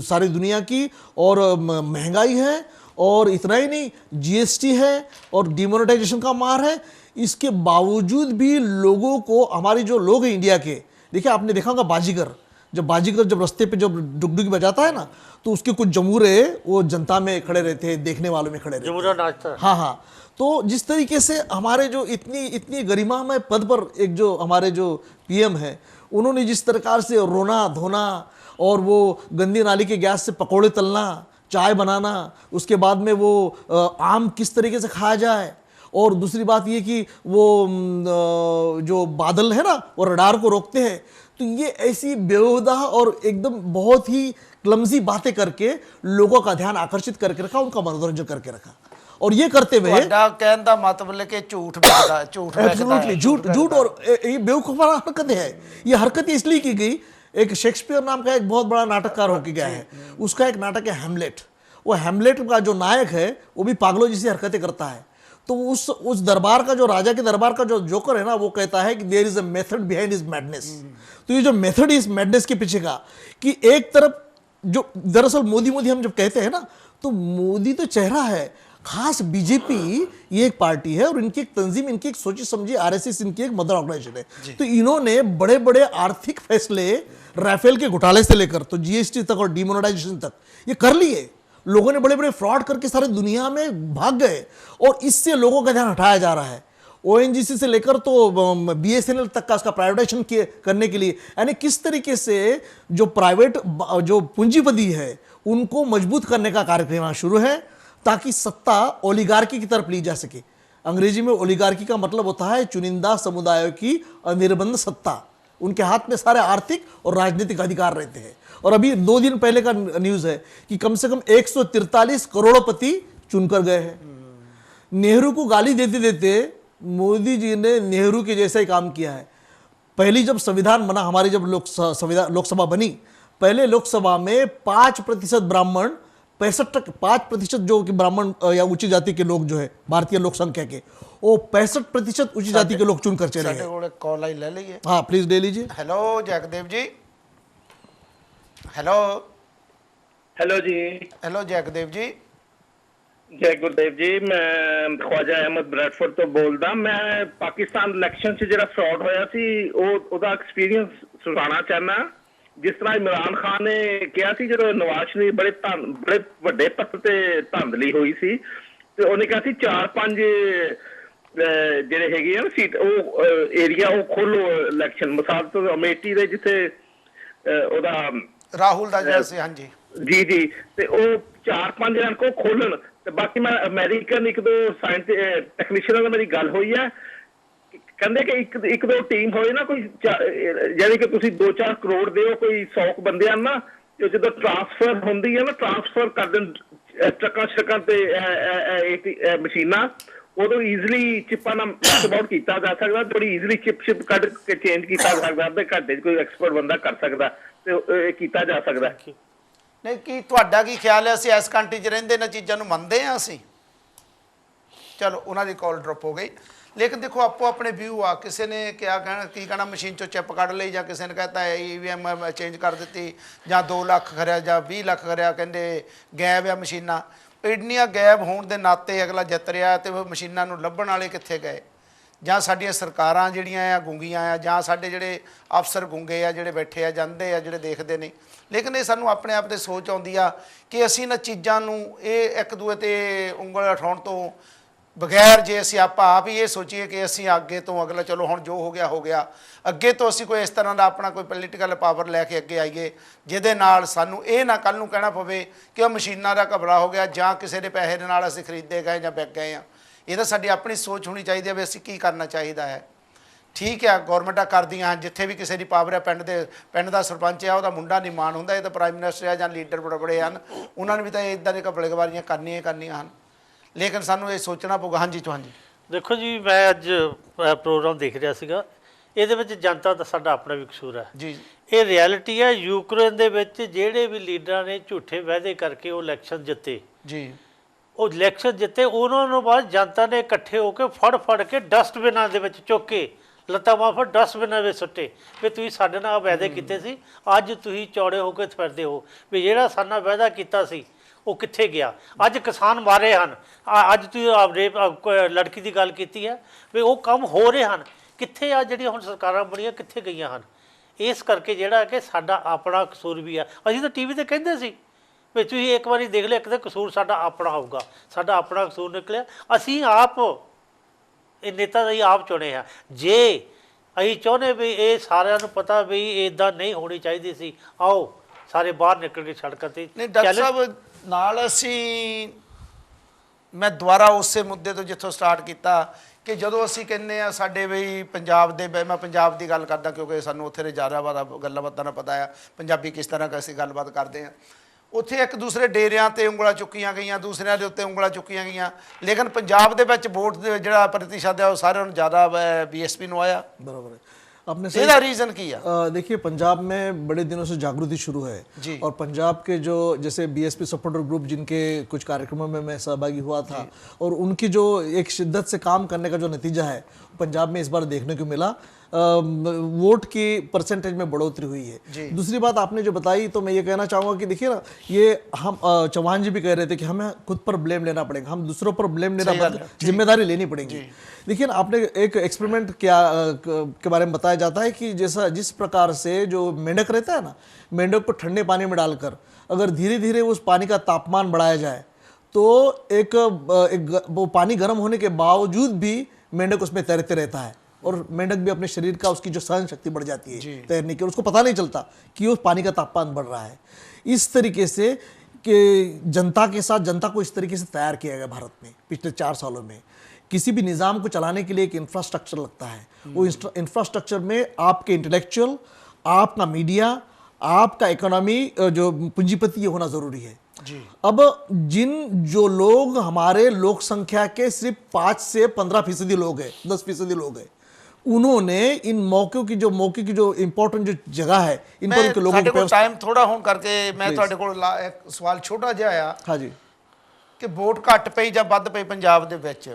सारी दुनिया की, और महंगाई है, और इतना ही नहीं, GST है और डिमोनेटाइजेशन का मार है। इसके बावजूद भी लोगों को, हमारे जो लोग हैं इंडिया के, देखिए आपने देखा होगा बाजीगर, जब रास्ते पे जब डुगडुगी बजाता है ना, तो उसके कुछ जमूरे वो जनता में खड़े रहते हैं, देखने वालों में खड़े रहते हैं। जमुरा नाचता है। हाँ हाँ। तो जिस तरीके से हमारे जो इतनी गरिमामय पद पर एक जो हमारे जो PM है, उन्होंने जिस प्रकार से रोना धोना और वो गंदी नाली के गैस से पकौड़े तलना, चाय बनाना, उसके बाद में वो आम किस तरीके से खाया जाए, और दूसरी बात ये कि वो जो बादल है ना, वो रडार को रोकते हैं, तो ये ऐसी बेहुदा और एकदम बहुत ही क्लमजी बातें करके लोगों का ध्यान आकर्षित करके रखा, उनका मनोरंजन करके रखा। और ये करते हुए ਤੁਹਾਡਾ ਕਹਿਣ ਦਾ ਮਤਲਬ ਹੈ कि झूठ बिकता, झूठ बिकता है। एब्सोल्युटली झूठ और ये बेवकूफाना हरकतें है। ये हरकतें इसलिए की गई, एक शेक्सपियर नाम का एक बहुत बड़ा नाटककार होके गया है, उसका एक नाटक है हैमलेट। वो हैमलेट का जो नायक है वो भी पागलों जैसी हरकतें करता है। तो उस दरबार का, जो राजा के दरबार का जो जोकर है ना, वो कहता है कि there is a method behind his madness. तो ये जो मेथड इस मैडनेस के पीछे का, कि एक तरफ जो दरअसल मोदी हम जब कहते हैं ना, तो मोदी तो चेहरा है, खास बीजेपी ये एक पार्टी है और इनकी एक तंजीम, इनकी एक सोची समझी RSS इनकी एक मदर ऑर्गेनाइजेशन है। तो इन्होंने बड़े बड़े आर्थिक फैसले राफेल के घोटाले से लेकर तो GST तक और डिमोनेटाइजेशन तक ये कर लिए। लोगों ने बड़े बड़े फ्रॉड करके सारे दुनिया में भाग गए, और इससे लोगों का ध्यान हटाया जा रहा है। ONGC से लेकर तो BSNL तक का उसका प्राइवेटाइजेशन करने के लिए, यानी किस तरीके से जो प्राइवेट जो पूंजीपति है उनको मजबूत करने का कार्यक्रम शुरू है, ताकि सत्ता ओलिगार्की की तरफ ली जा सके। अंग्रेजी में ओलिगार्की का मतलब होता है चुनिंदा समुदायों की अनिर्बंध सत्ता, उनके हाथ में सारे आर्थिक और राजनीतिक अधिकार रहते हैं। और अभी 2 दिन पहले का न्यूज़ है कि कम से कम 143 करोड़पति चुनकर गए हैं। नेहरू को गाली देते देते मोदी जी ने नेहरू के जैसा ही काम किया है। पहली जब संविधान बना, हमारी जब लोकसभा बनी, पहले लोकसभा में 5% ब्राह्मण, 5% जो कि ब्राह्मण या उच्च जाति के लोग जो है भारतीय लोक संख्या के, वो 65% उच्च जाति के लोग चुनकर चले ਸਾਡੇ गए। ਕੋਲ ਕਾਲ ਆਈ, ਲੈ ਲਈਏ। हाँ प्लीज ले लीजिए। हेलो जगदेव जी। हेलो हेलो जी। हेलो जगदेव जी। जय गुरदेव जी, मैं ख्वाजा अहमद ब्रैडफोर्ड ਤੋਂ ਬੋਲਦਾ। ਮੈਂ ਪਾਕਿਸਤਾਨ ਇਲੈਕਸ਼ਨ 'ਚ ਜਿਹੜਾ ਫਰਾਡ ਹੋਇਆ ਸੀ ਉਹਦਾ ਐਕਸਪੀਰੀਅੰਸ ਸੁਣਾਉਣਾ ਚਾਹਨਾ। ਜਿਸ ਤਰ੍ਹਾਂ ਇਮਰਾਨ ਖਾਨ ਨੇ ਕਿਹਾ ਸੀ, ਜਦੋਂ ਨਵਾਜ਼ ਸ਼ਰੀਫ ਬੜੇ ਵੱਡੇ ਪੱਧਰ ਤੇ ਧਾਂਦਲੀ ਹੋਈ ਸੀ, ਤੇ ਉਹਨੇ ਕਿਹਾ ਸੀ 4-5 ਜਿਹੜੇ ਹੈਗੇ ਆ ਨਾ ਸੀਟ, ਉਹ ਏਰੀਆ ਉਹ ਖੋਲੋ ਇਲੈਕਸ਼ਨ। ਮਿਸਾਲ ਤੋਂ ਅਮੇਠੀ ਦੇ ਜਿੱਥੇ ਉਹਦਾ राहुल ਦਾ ਜੈਸੇ, ਹਾਂਜੀ ਜੀ ਤੇ ਉਹ 4-5 ਜਣ ਕੋ ਖੋਲਣ। ਤੇ ਬਾਕੀ ਮੈਂ ਅਮਰੀਕਨ ਇੱਕ ਦੋ ਟੈਕਨੀਸ਼ੀਅਨਾਂ ਨਾਲ ਮੇਰੀ ਗੱਲ ਹੋਈ ਹੈ, ਕਹਿੰਦੇ ਕਿ ਇੱਕ ਦੋ ਟੀਮ ਹੋਏ ਨਾ, ਕੋਈ ਯਾਨੀ ਕਿ ਤੁਸੀਂ 2-4 ਕਰੋੜ ਦਿਓ ਕੋਈ 100 ਬੰਦਿਆਂ ਨਾ, ਜਦੋਂ ਟ੍ਰਾਂਸਫਰ ਹੁੰਦੀ ਹੈ ਨਾ, ਟ੍ਰਾਂਸਫਰ ਕਰ ਦੇਣ ਟਰੱਕਾਂ ਤੇ ਮਸ਼ੀਨਾਂ, ਉਦੋਂ ਈਜ਼ੀਲੀ ਚਿੱਪਾਂ ਨਾਲ ਐਕਸਪੋਰਟ ਕੀਤਾ ਜਾ ਸਕਦਾ, ਬੜੀ ਈਜ਼ੀਲੀ ਚਿਪ ਕੱਢ ਕੇ ਚੇਂਜ ਕੀਤਾ ਜਾ ਸਕਦਾ, ਅੱਧੇ ਘੰਟੇ 'ਚ ਕੋਈ ਐਕਸਪਰਟ ਬੰਦਾ ਕਰ ਸਕਦਾ, ਤੇ ਇਹ ਕੀਤਾ ਜਾ ਸਕਦਾ। ਨਹੀਂ, ਕੀ ਤੁਹਾਡਾ ਕੀ ਖਿਆਲ ਹੈ? ਅਸੀਂ ਇਸ ਕੰਟਰੀ 'ਚ ਰਹਿੰਦੇ ਇਹਨਾਂ ਚੀਜ਼ਾਂ ਨੂੰ ਮੰਨਦੇ ਹਾਂ ਅਸੀਂ? ਚਲੋ, ਉਹਨਾਂ ਦੀ ਕਾਲ ਡ੍ਰੌਪ ਹੋ ਗਈ। ਲੇਕਿਨ ਦੇਖੋ, ਆਪੋ ਆਪਣੇ ਵਿਊ ਆ। ਕਿਸੇ ਨੇ ਕੀ ਕਹਿਣਾ ਮਸ਼ੀਨ 'ਚੋਂ ਚਿੱਪ ਕੱਢ ਲਈ, ਜਾਂ ਕਿਸੇ ਨੇ ਕਹਤਾ EVM ਚੇਂਜ ਕਰ ਦਿੱਤੀ, ਜਾਂ 2 ਲੱਖ ਕਰਿਆ ਜਾਂ 20 ਲੱਖ ਕਰਿਆ, ਕਹਿੰਦੇ ਗਾਇਬ ਆ ਮਸ਼ੀਨਾਂ। ਇੰਨੀਆਂ ਗਾਇਬ ਹੋਣ ਦੇ ਨਾਤੇ ਅਗਲਾ ਜਿੱਤ ਰਿਹਾ, ਤੇ ਉਹ ਮਸ਼ੀਨਾਂ ਨੂੰ ਲੱਭਣ ਵਾਲੇ ਕਿੱਥੇ ਗਏ? ਜਾਂ ਸਾਡੀਆਂ ਸਰਕਾਰਾਂ ਜਿਹੜੀਆਂ ਆ ਗੁੰਗੀਆਂ ਆ, ਜਾਂ ਸਾਡੇ ਜਿਹੜੇ ਅਫਸਰ ਗੁੰਗੇ ਆ, ਜਿਹੜੇ ਬੈਠੇ ਆ, ਜਾਂਦੇ ਆ, ਜਿਹੜੇ ਦੇਖਦੇ ਨਹੀਂ। ਲੇਕਿਨ ਇਹ ਸਾਨੂੰ ਆਪਣੇ ਆਪ 'ਤੇ ਸੋਚ ਆਉਂਦੀ ਆ ਕਿ ਅਸੀਂ ਇਹਨਾਂ ਚੀਜ਼ਾਂ ਨੂੰ, ਇਹ ਇੱਕ ਦੂਏ 'ਤੇ ਉਂਗਲ ਉਠਾਉਣ ਤੋਂ ਬਗੈਰ ਜੇ ਅਸੀਂ ਆਪਾਂ ਆਪ ਹੀ ਇਹ ਸੋਚੀਏ ਕਿ ਅਸੀਂ ਅੱਗੇ ਤੋਂ ਅਗਲਾ ਚਲੋ ਹੁਣ ਜੋ ਹੋ ਗਿਆ ਅੱਗੇ ਤੋਂ ਅਸੀਂ ਕੋਈ ਇਸ ਤਰ੍ਹਾਂ ਦਾ ਆਪਣਾ ਕੋਈ ਪੋਲੀਟੀਕਲ ਪਾਵਰ ਲੈ ਕੇ ਅੱਗੇ ਆਈਏ ਜਿਹਦੇ ਨਾਲ ਸਾਨੂੰ ਇਹ ਨਾ ਕੱਲ੍ਹ ਨੂੰ ਕਹਿਣਾ ਪਵੇ ਕਿ ਉਹ ਮਸ਼ੀਨਾਂ ਦਾ ਘਬਰਾ ਹੋ ਗਿਆ ਜਾਂ ਕਿਸੇ ਦੇ ਪੈਸੇ ਦੇ ਨਾਲ ਅਸੀਂ ਖਰੀਦੇ ਗਏ ਜਾਂ ਵਿਕ ਗਏ ਆ। ਇਹ ਤਾਂ ਸਾਡੀ ਆਪਣੀ ਸੋਚ ਹੋਣੀ ਚਾਹੀਦੀ ਹੈ ਵੀ ਅਸੀਂ ਕੀ ਕਰਨਾ ਚਾਹੀਦਾ ਹੈ। ਠੀਕ ਹੈ, ਗੌਰਮੈਂਟਾਂ ਕਰਦੀਆਂ ਹਨ, ਜਿੱਥੇ ਵੀ ਕਿਸੇ ਦੀ ਪਾਵਰ ਹੈ, ਪਿੰਡ ਦਾ ਸਰਪੰਚ ਆ ਉਹਦਾ ਮੁੰਡਾ ਨਹੀਂ ਮਾਣ ਹੁੰਦਾ, ਇਹ ਤਾਂ ਪ੍ਰਾਈਮ ਮਿਨਿਸਟਰ ਆ ਜਾਂ ਲੀਡਰ ਬੜੇ ਹਨ, ਉਹਨਾਂ ਨੇ ਵੀ ਤਾਂ ਇੱਦਾਂ ਦੇ ਘਪਲੇਬਾਜ਼ੀਆਂ ਕਰਨੀਆਂ ਹਨ। ਲੇਕਿਨ ਸਾਨੂੰ ਇਹ ਸੋਚਣਾ ਪਊਗਾ। ਹਾਂਜੀ ਦੇਖੋ ਜੀ, ਮੈਂ ਅੱਜ ਪ੍ਰੋਗਰਾਮ ਦੇਖ ਰਿਹਾ ਸੀਗਾ, ਇਹਦੇ ਵਿੱਚ ਜਨਤਾ ਦਾ ਸਾਡਾ ਆਪਣਾ ਵੀ ਕਸੂਰ ਹੈ ਜੀ। ਇਹ ਰਿਐਲਿਟੀ ਹੈ। ਯੂਕਰੇਨ ਦੇ ਵਿੱਚ ਜਿਹੜੇ ਵੀ ਲੀਡਰਾਂ ਨੇ ਝੂਠੇ ਵਾਅਦੇ ਕਰਕੇ ਉਹ ਇਲੈਕਸ਼ਨ ਜਿੱਤੇ ਜੀ, ਉਹ ਇਲੈਕਸ਼ਨ ਜਿੱਤੇ, ਉਹਨਾਂ ਨੂੰ ਬਾਅਦ ਜਨਤਾ ਨੇ ਇਕੱਠੇ ਹੋ ਕੇ ਫੜ ਕੇ ਡਸਟਬਿਨਾਂ ਦੇ ਵਿੱਚ ਚੁੱਕ ਕੇ ਲੱਤਾਂ ਮਾਫਰ ਡਸਟਬਿਨਾਂ ਵਿੱਚ ਸੁੱਟੇ ਵੀ ਤੁਸੀਂ ਸਾਡੇ ਨਾਲ ਵਾਅਦੇ ਕੀਤੇ ਸੀ, ਅੱਜ ਤੁਸੀਂ ਚੌੜੇ ਹੋ ਕੇ ਫਿਰਦੇ ਹੋ ਵੀ ਜਿਹੜਾ ਸਾਡੇ ਨਾਲ ਵਾਅਦਾ ਕੀਤਾ ਸੀ ਉਹ ਕਿੱਥੇ ਗਿਆ। ਅੱਜ ਕਿਸਾਨ ਮਾਰੇ ਹਨ, ਅੱਜ ਤੁਸੀਂ ਰੇਪ ਲੜਕੀ ਦੀ ਗੱਲ ਕੀਤੀ ਹੈ ਵੀ ਉਹ ਕੰਮ ਹੋ ਰਹੇ ਹਨ, ਕਿੱਥੇ ਆ ਜਿਹੜੀਆਂ ਹੁਣ ਸਰਕਾਰਾਂ ਬਣੀਆਂ ਕਿੱਥੇ ਗਈਆਂ ਹਨ। ਇਸ ਕਰਕੇ ਜਿਹੜਾ ਕਿ ਸਾਡਾ ਆਪਣਾ ਕਸੂਰ ਵੀ ਆ। ਅਸੀਂ ਤਾਂ ਟੀਵੀ 'ਤੇ ਕਹਿੰਦੇ ਸੀ ਵੀ ਤੁਸੀਂ ਇੱਕ ਵਾਰੀ ਦੇਖ ਲਿਆ, ਇੱਕ ਤਾਂ ਕਸੂਰ ਸਾਡਾ ਆਪਣਾ ਹੋਊਗਾ, ਸਾਡਾ ਆਪਣਾ ਕਸੂਰ ਨਿਕਲਿਆ। ਅਸੀਂ ਆਪ ਇਹ ਨੇਤਾ ਦਾ ਹੀ ਆਪ ਚੁਣੇ ਆ। ਜੇ ਅਸੀਂ ਚਾਹੁੰਦੇ ਵੀ ਇਹ ਸਾਰਿਆਂ ਨੂੰ ਪਤਾ ਵੀ ਇੱਦਾਂ ਨਹੀਂ ਹੋਣੀ ਚਾਹੀਦੀ ਸੀ, ਆਓ ਸਾਰੇ ਬਾਹਰ ਨਿਕਲ ਕੇ ਸੜਕਾਂ 'ਤੇ। ਨਹੀਂ ਡਾਕਟਰ ਸਾਹਿਬ ਨਾਲ ਅਸੀਂ ਮੈਂ ਦੁਬਾਰਾ ਉਸੇ ਮੁੱਦੇ ਤੋਂ ਜਿੱਥੋਂ ਸਟਾਰਟ ਕੀਤਾ ਕਿ ਜਦੋਂ ਅਸੀਂ ਕਹਿੰਦੇ ਆ ਸਾਡੇ ਵੀ ਪੰਜਾਬ ਦੇ, ਮੈਂ ਪੰਜਾਬ ਦੀ ਗੱਲ ਕਰਦਾ ਕਿਉਂਕਿ ਸਾਨੂੰ ਉੱਥੇ ਦੇ ਜ਼ਿਆਦਾ ਗੱਲਾਂ ਬਾਤਾਂ ਦਾ ਪਤਾ ਆ, ਪੰਜਾਬੀ ਕਿਸ ਤਰ੍ਹਾਂ ਅਸੀਂ ਗੱਲਬਾਤ ਕਰਦੇ ਆ। ਉੱਥੇ ਇੱਕ ਦੂਸਰੇ ਡੇਰਿਆਂ 'ਤੇ ਉਂਗਲਾਂ ਚੁੱਕੀਆਂ ਗਈਆਂ, ਦੂਸਰਿਆਂ ਦੇ ਉੱਤੇ ਉਂਗਲਾਂ ਚੁੱਕੀਆਂ ਗਈਆਂ, ਲੇਕਿਨ ਪੰਜਾਬ ਦੇ ਵਿੱਚ ਵੋਟ ਦੇ ਜਿਹੜਾ ਪ੍ਰਤੀਸ਼ਤ ਹੈ ਉਹ ਸਾਰਿਆਂ ਨੂੰ ਜ਼ਿਆਦਾ BSP ਨੂੰ आया। बराबर है, आपने ਇਹਦਾ रीज़न ਕੀ ਆ? देखिए, पंजाब में बड़े दिनों से जागृति शुरू है जी। और पंजाब के जो जैसे BSP सपोर्टर ग्रुप जिनके कुछ कार्यक्रमों में मैं सहभागी हुआ था और उनकी जो एक शिद्दत से काम करने का जो नतीजा है पंजाब में इस बार देखने को मिला। वोट की परसेंटेज में बढ़ोतरी हुई है। दूसरी बात आपने जो बताई तो मैं ये कहना चाहूँगा कि देखिए ना, ये हम चौहान जी भी कह रहे थे कि हमें खुद पर ब्लेम लेना पड़ेगा, हम दूसरों पर ब्लेम लेना पड़ेगा, जिम्मेदारी लेनी पड़ेगी। देखिए ना, आपने एक एक्सपेरिमेंट के बारे में बताया जाता है कि जैसा जिस प्रकार से जो मेंढक रहता है ना, मेंढक को ठंडे पानी में डालकर अगर धीरे धीरे उस पानी का तापमान बढ़ाया जाए तो एक वो पानी गर्म होने के बावजूद भी मेंढक उसमें तैरते रहता है और मेंढक भी अपने शरीर का उसकी जो सहन शक्ति बढ़ जाती है तैरने की, और उसको पता नहीं चलता कि उस पानी का तापमान बढ़ रहा है। इस तरीके से कि जनता के साथ जनता को इस तरीके से तैयार किया गया भारत में पिछले 4 सालों में। किसी भी निज़ाम को चलाने के लिए एक इंफ्रास्ट्रक्चर लगता है, वो इंफ्रास्ट्रक्चर में आपके इंटेलेक्चुअल, आपका मीडिया, आपका इकोनॉमी जो पूंजीपति ये होना ज़रूरी है। अब जो लोग हमारे लोक संख्या के सिर्फ 5 से 15% लोग हैं, 10% लोग हैं, उन्होंने इन मौके की जो इंपॉर्टेंट जो जगह है इन पर उनके लोगों को टाइम थोड़ा होने करके मैं ਤੁਹਾਡੇ ਕੋਲ ਇੱਕ ਸਵਾਲ ਛੋਟਾ ਜਿਹਾ ਆ। हाँ जी। ਕਿ ਵੋਟ ਘੱਟ ਪਈ ਜਾਂ ਵੱਧ ਪਈ ਪੰਜਾਬ ਦੇ ਵਿੱਚ,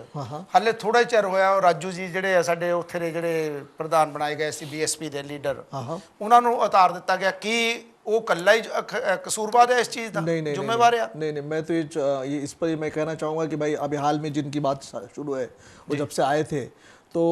ਹਾਲੇ ਥੋੜਾ ਚਿਰ ਹੋਇਆ ਉਹ ਰਾਜੂ ਜੀ ਜਿਹੜੇ ਆ ਸਾਡੇ ਉੱਥੇ ਦੇ ਜਿਹੜੇ ਪ੍ਰਧਾਨ ਬਣਾਏ ਗਏ ਸੀ BSP ਦੇ ਲੀਡਰ, ਉਹਨਾਂ ਨੂੰ ਉਤਾਰ ਦਿੱਤਾ ਗਿਆ। ਕੀ वो कल्ला ही कसूरवार है इस चीज़ का? नहीं, जिम्मेवार है? नहीं, मैं तो ये इस पर मैं कहना चाहूँगा कि भाई अभी हाल में जिनकी बात शुरू है वो जब से आए थे तो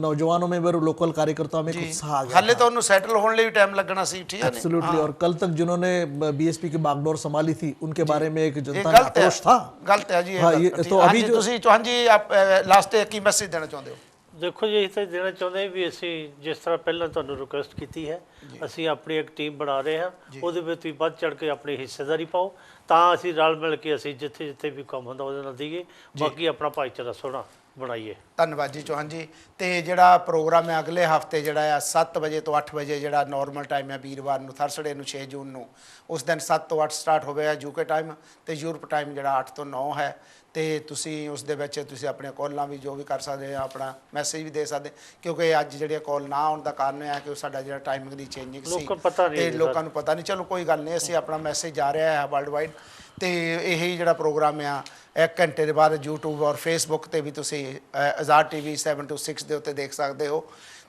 नौजवानों में वर लोकल कार्यकर्ताओं में उत्साह आ गया। हाले तो उन्हें सेटल होने लिए टाइम लगना सी, ठीक है? एब्सोल्युटली। और कल तक जिन्होंने BSP की बागडोर संभाली थी उनके बारे में एक जनता का आक्रोश था। गलत है जी। हाँ, ये तो अभी जो चौहान जी आप लास्ट की मैसेज देना चाहते हो? ਦੇਖੋ ਜੀ, ਅਸੀਂ ਤਾਂ ਦੇਣਾ ਚਾਹੁੰਦੇ ਹਾਂ ਵੀ ਅਸੀਂ ਜਿਸ ਤਰ੍ਹਾਂ ਪਹਿਲਾਂ ਤੁਹਾਨੂੰ ਰਿਕੁਐਸਟ ਕੀਤੀ ਹੈ, ਅਸੀਂ ਆਪਣੀ ਇੱਕ ਟੀਮ ਬਣਾ ਰਹੇ ਹਾਂ, ਉਹਦੇ ਵਿੱਚ ਤੁਸੀਂ ਵੱਧ ਚੜ੍ਹ ਕੇ ਆਪਣੀ ਹਿੱਸੇਦਾਰੀ ਪਾਓ ਤਾਂ ਅਸੀਂ ਰਲ ਮਿਲ ਕੇ ਅਸੀਂ ਜਿੱਥੇ ਵੀ ਕੰਮ ਹੁੰਦਾ ਉਹਦੇ ਨਾਲ ਦੇਈਏ, ਬਾਕੀ ਆਪਣਾ ਭਾਈਚਾਰਾ ਸੋਹਣਾ ਬਣਾਈਏ। ਧੰਨਵਾਦ ਜੀ ਚੌਹਾਨ ਜੀ। ਤੇ ਜਿਹੜਾ ਪ੍ਰੋਗਰਾਮ ਹੈ ਅਗਲੇ ਹਫਤੇ ਜਿਹੜਾ ਆ 7 ਵਜੇ ਤੋਂ 8 ਵਜੇ ਜਿਹੜਾ ਨਾਰਮਲ ਟਾਈਮ ਹੈ ਵੀਰਵਾਰ ਨੂੰ, ਥਰਸਡੇ ਨੂੰ 6 ਜੂਨ ਨੂੰ, ਉਸ ਦਿਨ 7 ਤੋਂ 8 ਸਟਾਰਟ ਹੋਵੇਗਾ UK ਟਾਈਮ ਤੇ ਯੂਰਪ ਟਾਈਮ ਜਿਹੜਾ 8 ਤੋਂ 9 ਹੈ। ਤੇ ਤੁਸੀਂ ਉਸ ਦੇ ਵਿੱਚ ਤੁਸੀਂ ਆਪਣੀਆਂ ਕਾਲਾਂ ਵੀ ਜੋ ਵੀ ਕਰ ਸਕਦੇ ਆ, ਆਪਣਾ ਮੈਸੇਜ ਵੀ ਦੇ ਸਕਦੇ, ਕਿਉਂਕਿ ਅੱਜ ਜਿਹੜੀਆਂ ਕਾਲ ਨਾ ਆਉਣ ਦਾ ਕਾਰਨ ਇਹ ਹੈ ਕਿ ਸਾਡਾ ਜਿਹੜਾ ਟਾਈਮਿੰਗ ਦੀ ਚੇਂਜਿੰਗ ਸੀ ਤੇ ਲੋਕਾਂ ਨੂੰ ਪਤਾ ਨਹੀਂ। ਚਲੋ ਕੋਈ ਗੱਲ ਨਹੀਂ, ਅਸੀਂ ਆਪਣਾ ਮੈਸੇਜ ਜਾ ਰਿਹਾ ਹੈ ਵਰਲਡ ਵਾਈਡ ਤੇ ਇਹੀ ਜਿਹੜਾ ਪ੍ਰੋਗਰਾਮ ਆ 1 ਘੰਟੇ ਦੇ ਬਾਅਦ YouTube ਔਰ Facebook ਤੇ ਵੀ ਤੁਸੀਂ ਆਜ਼ਾਦ TV 7 to 6 ਦੇ ਉੱਤੇ ਦੇਖ ਸਕਦੇ ਹੋ।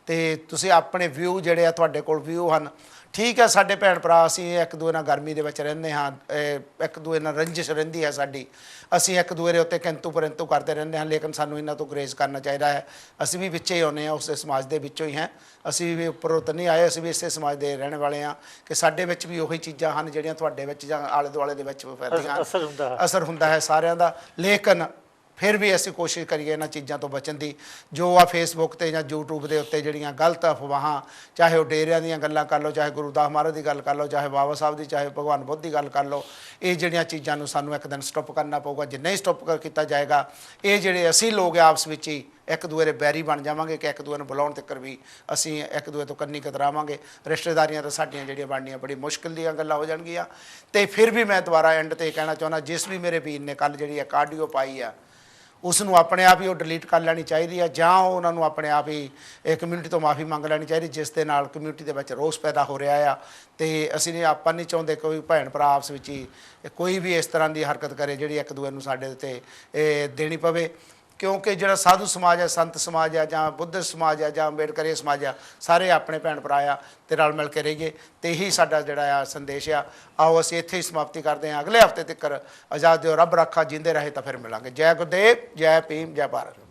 ਤੇ ਤੁਸੀਂ ਆਪਣੇ ਵਿਊ ਜਿਹੜੇ ਆ, ਤੁਹਾਡੇ ਕੋਲ ਵਿਊ ਹਨ, ਠੀਕ ਹੈ। ਸਾਡੇ ਭੈਣ ਭਰਾ ਅਸੀਂ ਇੱਕ ਦੂਏ ਨਾਲ ਗਰਮੀ ਦੇ ਵਿੱਚ ਰਹਿੰਦੇ ਹਾਂ, ਇੱਕ ਦੂਏ ਨਾਲ ਰੰਜਿਸ਼ ਰਹਿੰਦੀ ਹੈ ਸਾਡੀ, ਅਸੀਂ ਇੱਕ ਦੂਏ ਦੇ ਉੱਤੇ ਕਿੰਤੂ ਪਰੰਤੂ ਕਰਦੇ ਰਹਿੰਦੇ ਹਾਂ, ਲੇਕਿਨ ਸਾਨੂੰ ਇਹਨਾਂ ਤੋਂ ਗਰੇਜ਼ ਕਰਨਾ ਚਾਹੀਦਾ ਹੈ। ਅਸੀਂ ਵੀ ਵਿੱਚੇ ਹੀ ਆਉਂਦੇ ਹਾਂ, ਉਸੇ ਸਮਾਜ ਦੇ ਵਿੱਚੋਂ ਹੀ ਹੈ, ਅਸੀਂ ਵੀ ਉੱਪਰੋਂ ਤਾਂ ਨਹੀਂ ਆਏ, ਅਸੀਂ ਵੀ ਇਸੇ ਸਮਾਜ ਦੇ ਰਹਿਣ ਵਾਲੇ ਹਾਂ ਕਿ ਸਾਡੇ ਵਿੱਚ ਵੀ ਉਹੀ ਚੀਜ਼ਾਂ ਹਨ ਜਿਹੜੀਆਂ ਤੁਹਾਡੇ ਵਿੱਚ ਜਾਂ ਆਲੇ ਦੁਆਲੇ ਦੇ ਵਿੱਚ ਫੈਲਦੀਆਂ ਹਨ। ਅਸਰ ਹੁੰਦਾ ਹੈ ਸਾਰਿਆਂ ਦਾ, ਲੇਕਿਨ ਫਿਰ ਵੀ ਅਸੀਂ ਕੋਸ਼ਿਸ਼ ਕਰੀਏ ਇਹਨਾਂ ਚੀਜ਼ਾਂ ਤੋਂ ਬਚਣ ਦੀ। ਜੋ ਆ ਫੇਸਬੁੱਕ ਤੇ ਜਾਂ YouTube ਦੇ ਉੱਤੇ ਜਿਹੜੀਆਂ ਗਲਤ ਅਫਵਾਹਾਂ, ਚਾਹੇ ਉਹ ਡੇਰਿਆਂ ਦੀਆਂ ਗੱਲਾਂ ਕਰ ਲਓ, ਚਾਹੇ ਗੁਰਦਾਸ ਮਹਾਰਾਜ ਦੀ ਗੱਲ ਕਰ ਲਓ, ਚਾਹੇ ਬਾਬਾ ਸਾਹਿਬ ਦੀ, ਚਾਹੇ ਭਗਵਾਨ ਬੁੱਧ ਦੀ ਗੱਲ ਕਰ ਲਓ, ਇਹ ਜਿਹੜੀਆਂ ਚੀਜ਼ਾਂ ਨੂੰ ਸਾਨੂੰ ਇੱਕ ਦਿਨ ਸਟਾਪ ਕਰਨਾ ਪਊਗਾ। ਜੇ ਨਹੀਂ ਸਟਾਪ ਕੀਤਾ ਜਾਏਗਾ, ਇਹ ਜਿਹੜੇ ਅਸੀਂ ਲੋਕ ਆਪਸ ਵਿੱਚ ਹੀ ਇੱਕ ਦੂਏ ਦੇ ਬੈਰੀ ਬਣ ਜਾਵਾਂਗੇ ਕਿ ਇੱਕ ਦੂਏ ਨੂੰ ਬੁਲਾਉਣ ਤੱਕ ਵੀ ਅਸੀਂ ਇੱਕ ਦੂਏ ਤੋਂ ਕੰਨੀ ਕਤਰਾਵਾਂਗੇ। ਰਿਸ਼ਤੇਦਾਰੀਆਂ ਤਾਂ ਸਾਡੀਆਂ ਜਿਹੜੀਆਂ ਬਣਨੀਆਂ ਬੜੀ ਮੁਸ਼ਕਿਲ ਦੀਆਂ ਗੱਲਾਂ ਹੋ ਜਾਣਗੀਆਂ। ਤੇ ਫਿਰ ਵੀ ਮੈਂ ਦੁਬਾਰਾ ਐਂਡ ਤੇ ਕਹਿਣਾ ਚਾਹੁੰਦਾ, ਜਿਸ ਵੀ ਮੇਰੇ ਵੀਰ ਨੇ ਕੱਲ ਜਿਹੜੀ ਇੱਕ ਆਡੀਓ ਪਾਈ ਆ, ਉਸ ਨੂੰ ਆਪਣੇ ਆਪ ਹੀ ਉਹ ਡਿਲੀਟ ਕਰ ਲੈਣੀ ਚਾਹੀਦੀ ਆ, ਜਾਂ ਉਹਨਾਂ ਨੂੰ ਆਪਣੇ ਆਪ ਹੀ ਕਮਿਊਨਿਟੀ ਤੋਂ ਮਾਫੀ ਮੰਗ ਲੈਣੀ ਚਾਹੀਦੀ, ਜਿਸ ਦੇ ਨਾਲ ਕਮਿਊਨਿਟੀ ਦੇ ਵਿੱਚ ਰੋਸ ਪੈਦਾ ਹੋ ਰਿਹਾ ਆ। ਤੇ ਅਸੀਂ ਆਪਾਂ ਨਹੀਂ ਚਾਹੁੰਦੇ ਕੋਈ ਭੈਣ ਭਰਾ ਆਪਸ ਵਿੱਚ ਹੀ ਕੋਈ ਵੀ ਇਸ ਤਰ੍ਹਾਂ ਦੀ ਹਰਕਤ ਕਰੇ ਜਿਹੜੀ ਇੱਕ ਦੂਏ ਨੂੰ ਸਾਡੇ ਉੱਤੇ ਦੇਣੀ ਪਵੇ। ਕਿਉਂਕਿ ਜਿਹੜਾ ਸਾਧੂ ਸਮਾਜ ਹੈ, ਸੰਤ ਸਮਾਜ ਹੈ, ਜਾਂ ਬੁੱਧ ਸਮਾਜ ਹੈ, ਜਾਂ ਅੰਬੇਡਕਰੀ ਸਮਾਜ ਆ, ਸਾਰੇ ਆਪਣੇ ਭੈਣ ਭਰਾ ਆ ਤੇ ਰਲ ਮਿਲ ਕੇ ਰਹੀਏ। ਤੇ ਇਹੀ ਸਾਡਾ ਜਿਹੜਾ ਆ ਸੰਦੇਸ਼ ਆ। ਆਓ ਅਸੀਂ ਇੱਥੇ ਹੀ ਸਮਾਪਤੀ ਕਰਦੇ ਹਾਂ। ਅਗਲੇ ਹਫ਼ਤੇ ਤੱਕ ਆਜ਼ਾਦ ਦਿਓ, ਰੱਬ ਰਾਖਾ, ਜਿੰਦੇ ਰਹੇ ਤਾਂ ਫਿਰ ਮਿਲਾਂਗੇ। ਜੈ ਗੁਰਦੇਵ, ਜੈ ਭੀਮ, ਜੈ ਭਾਰਤ।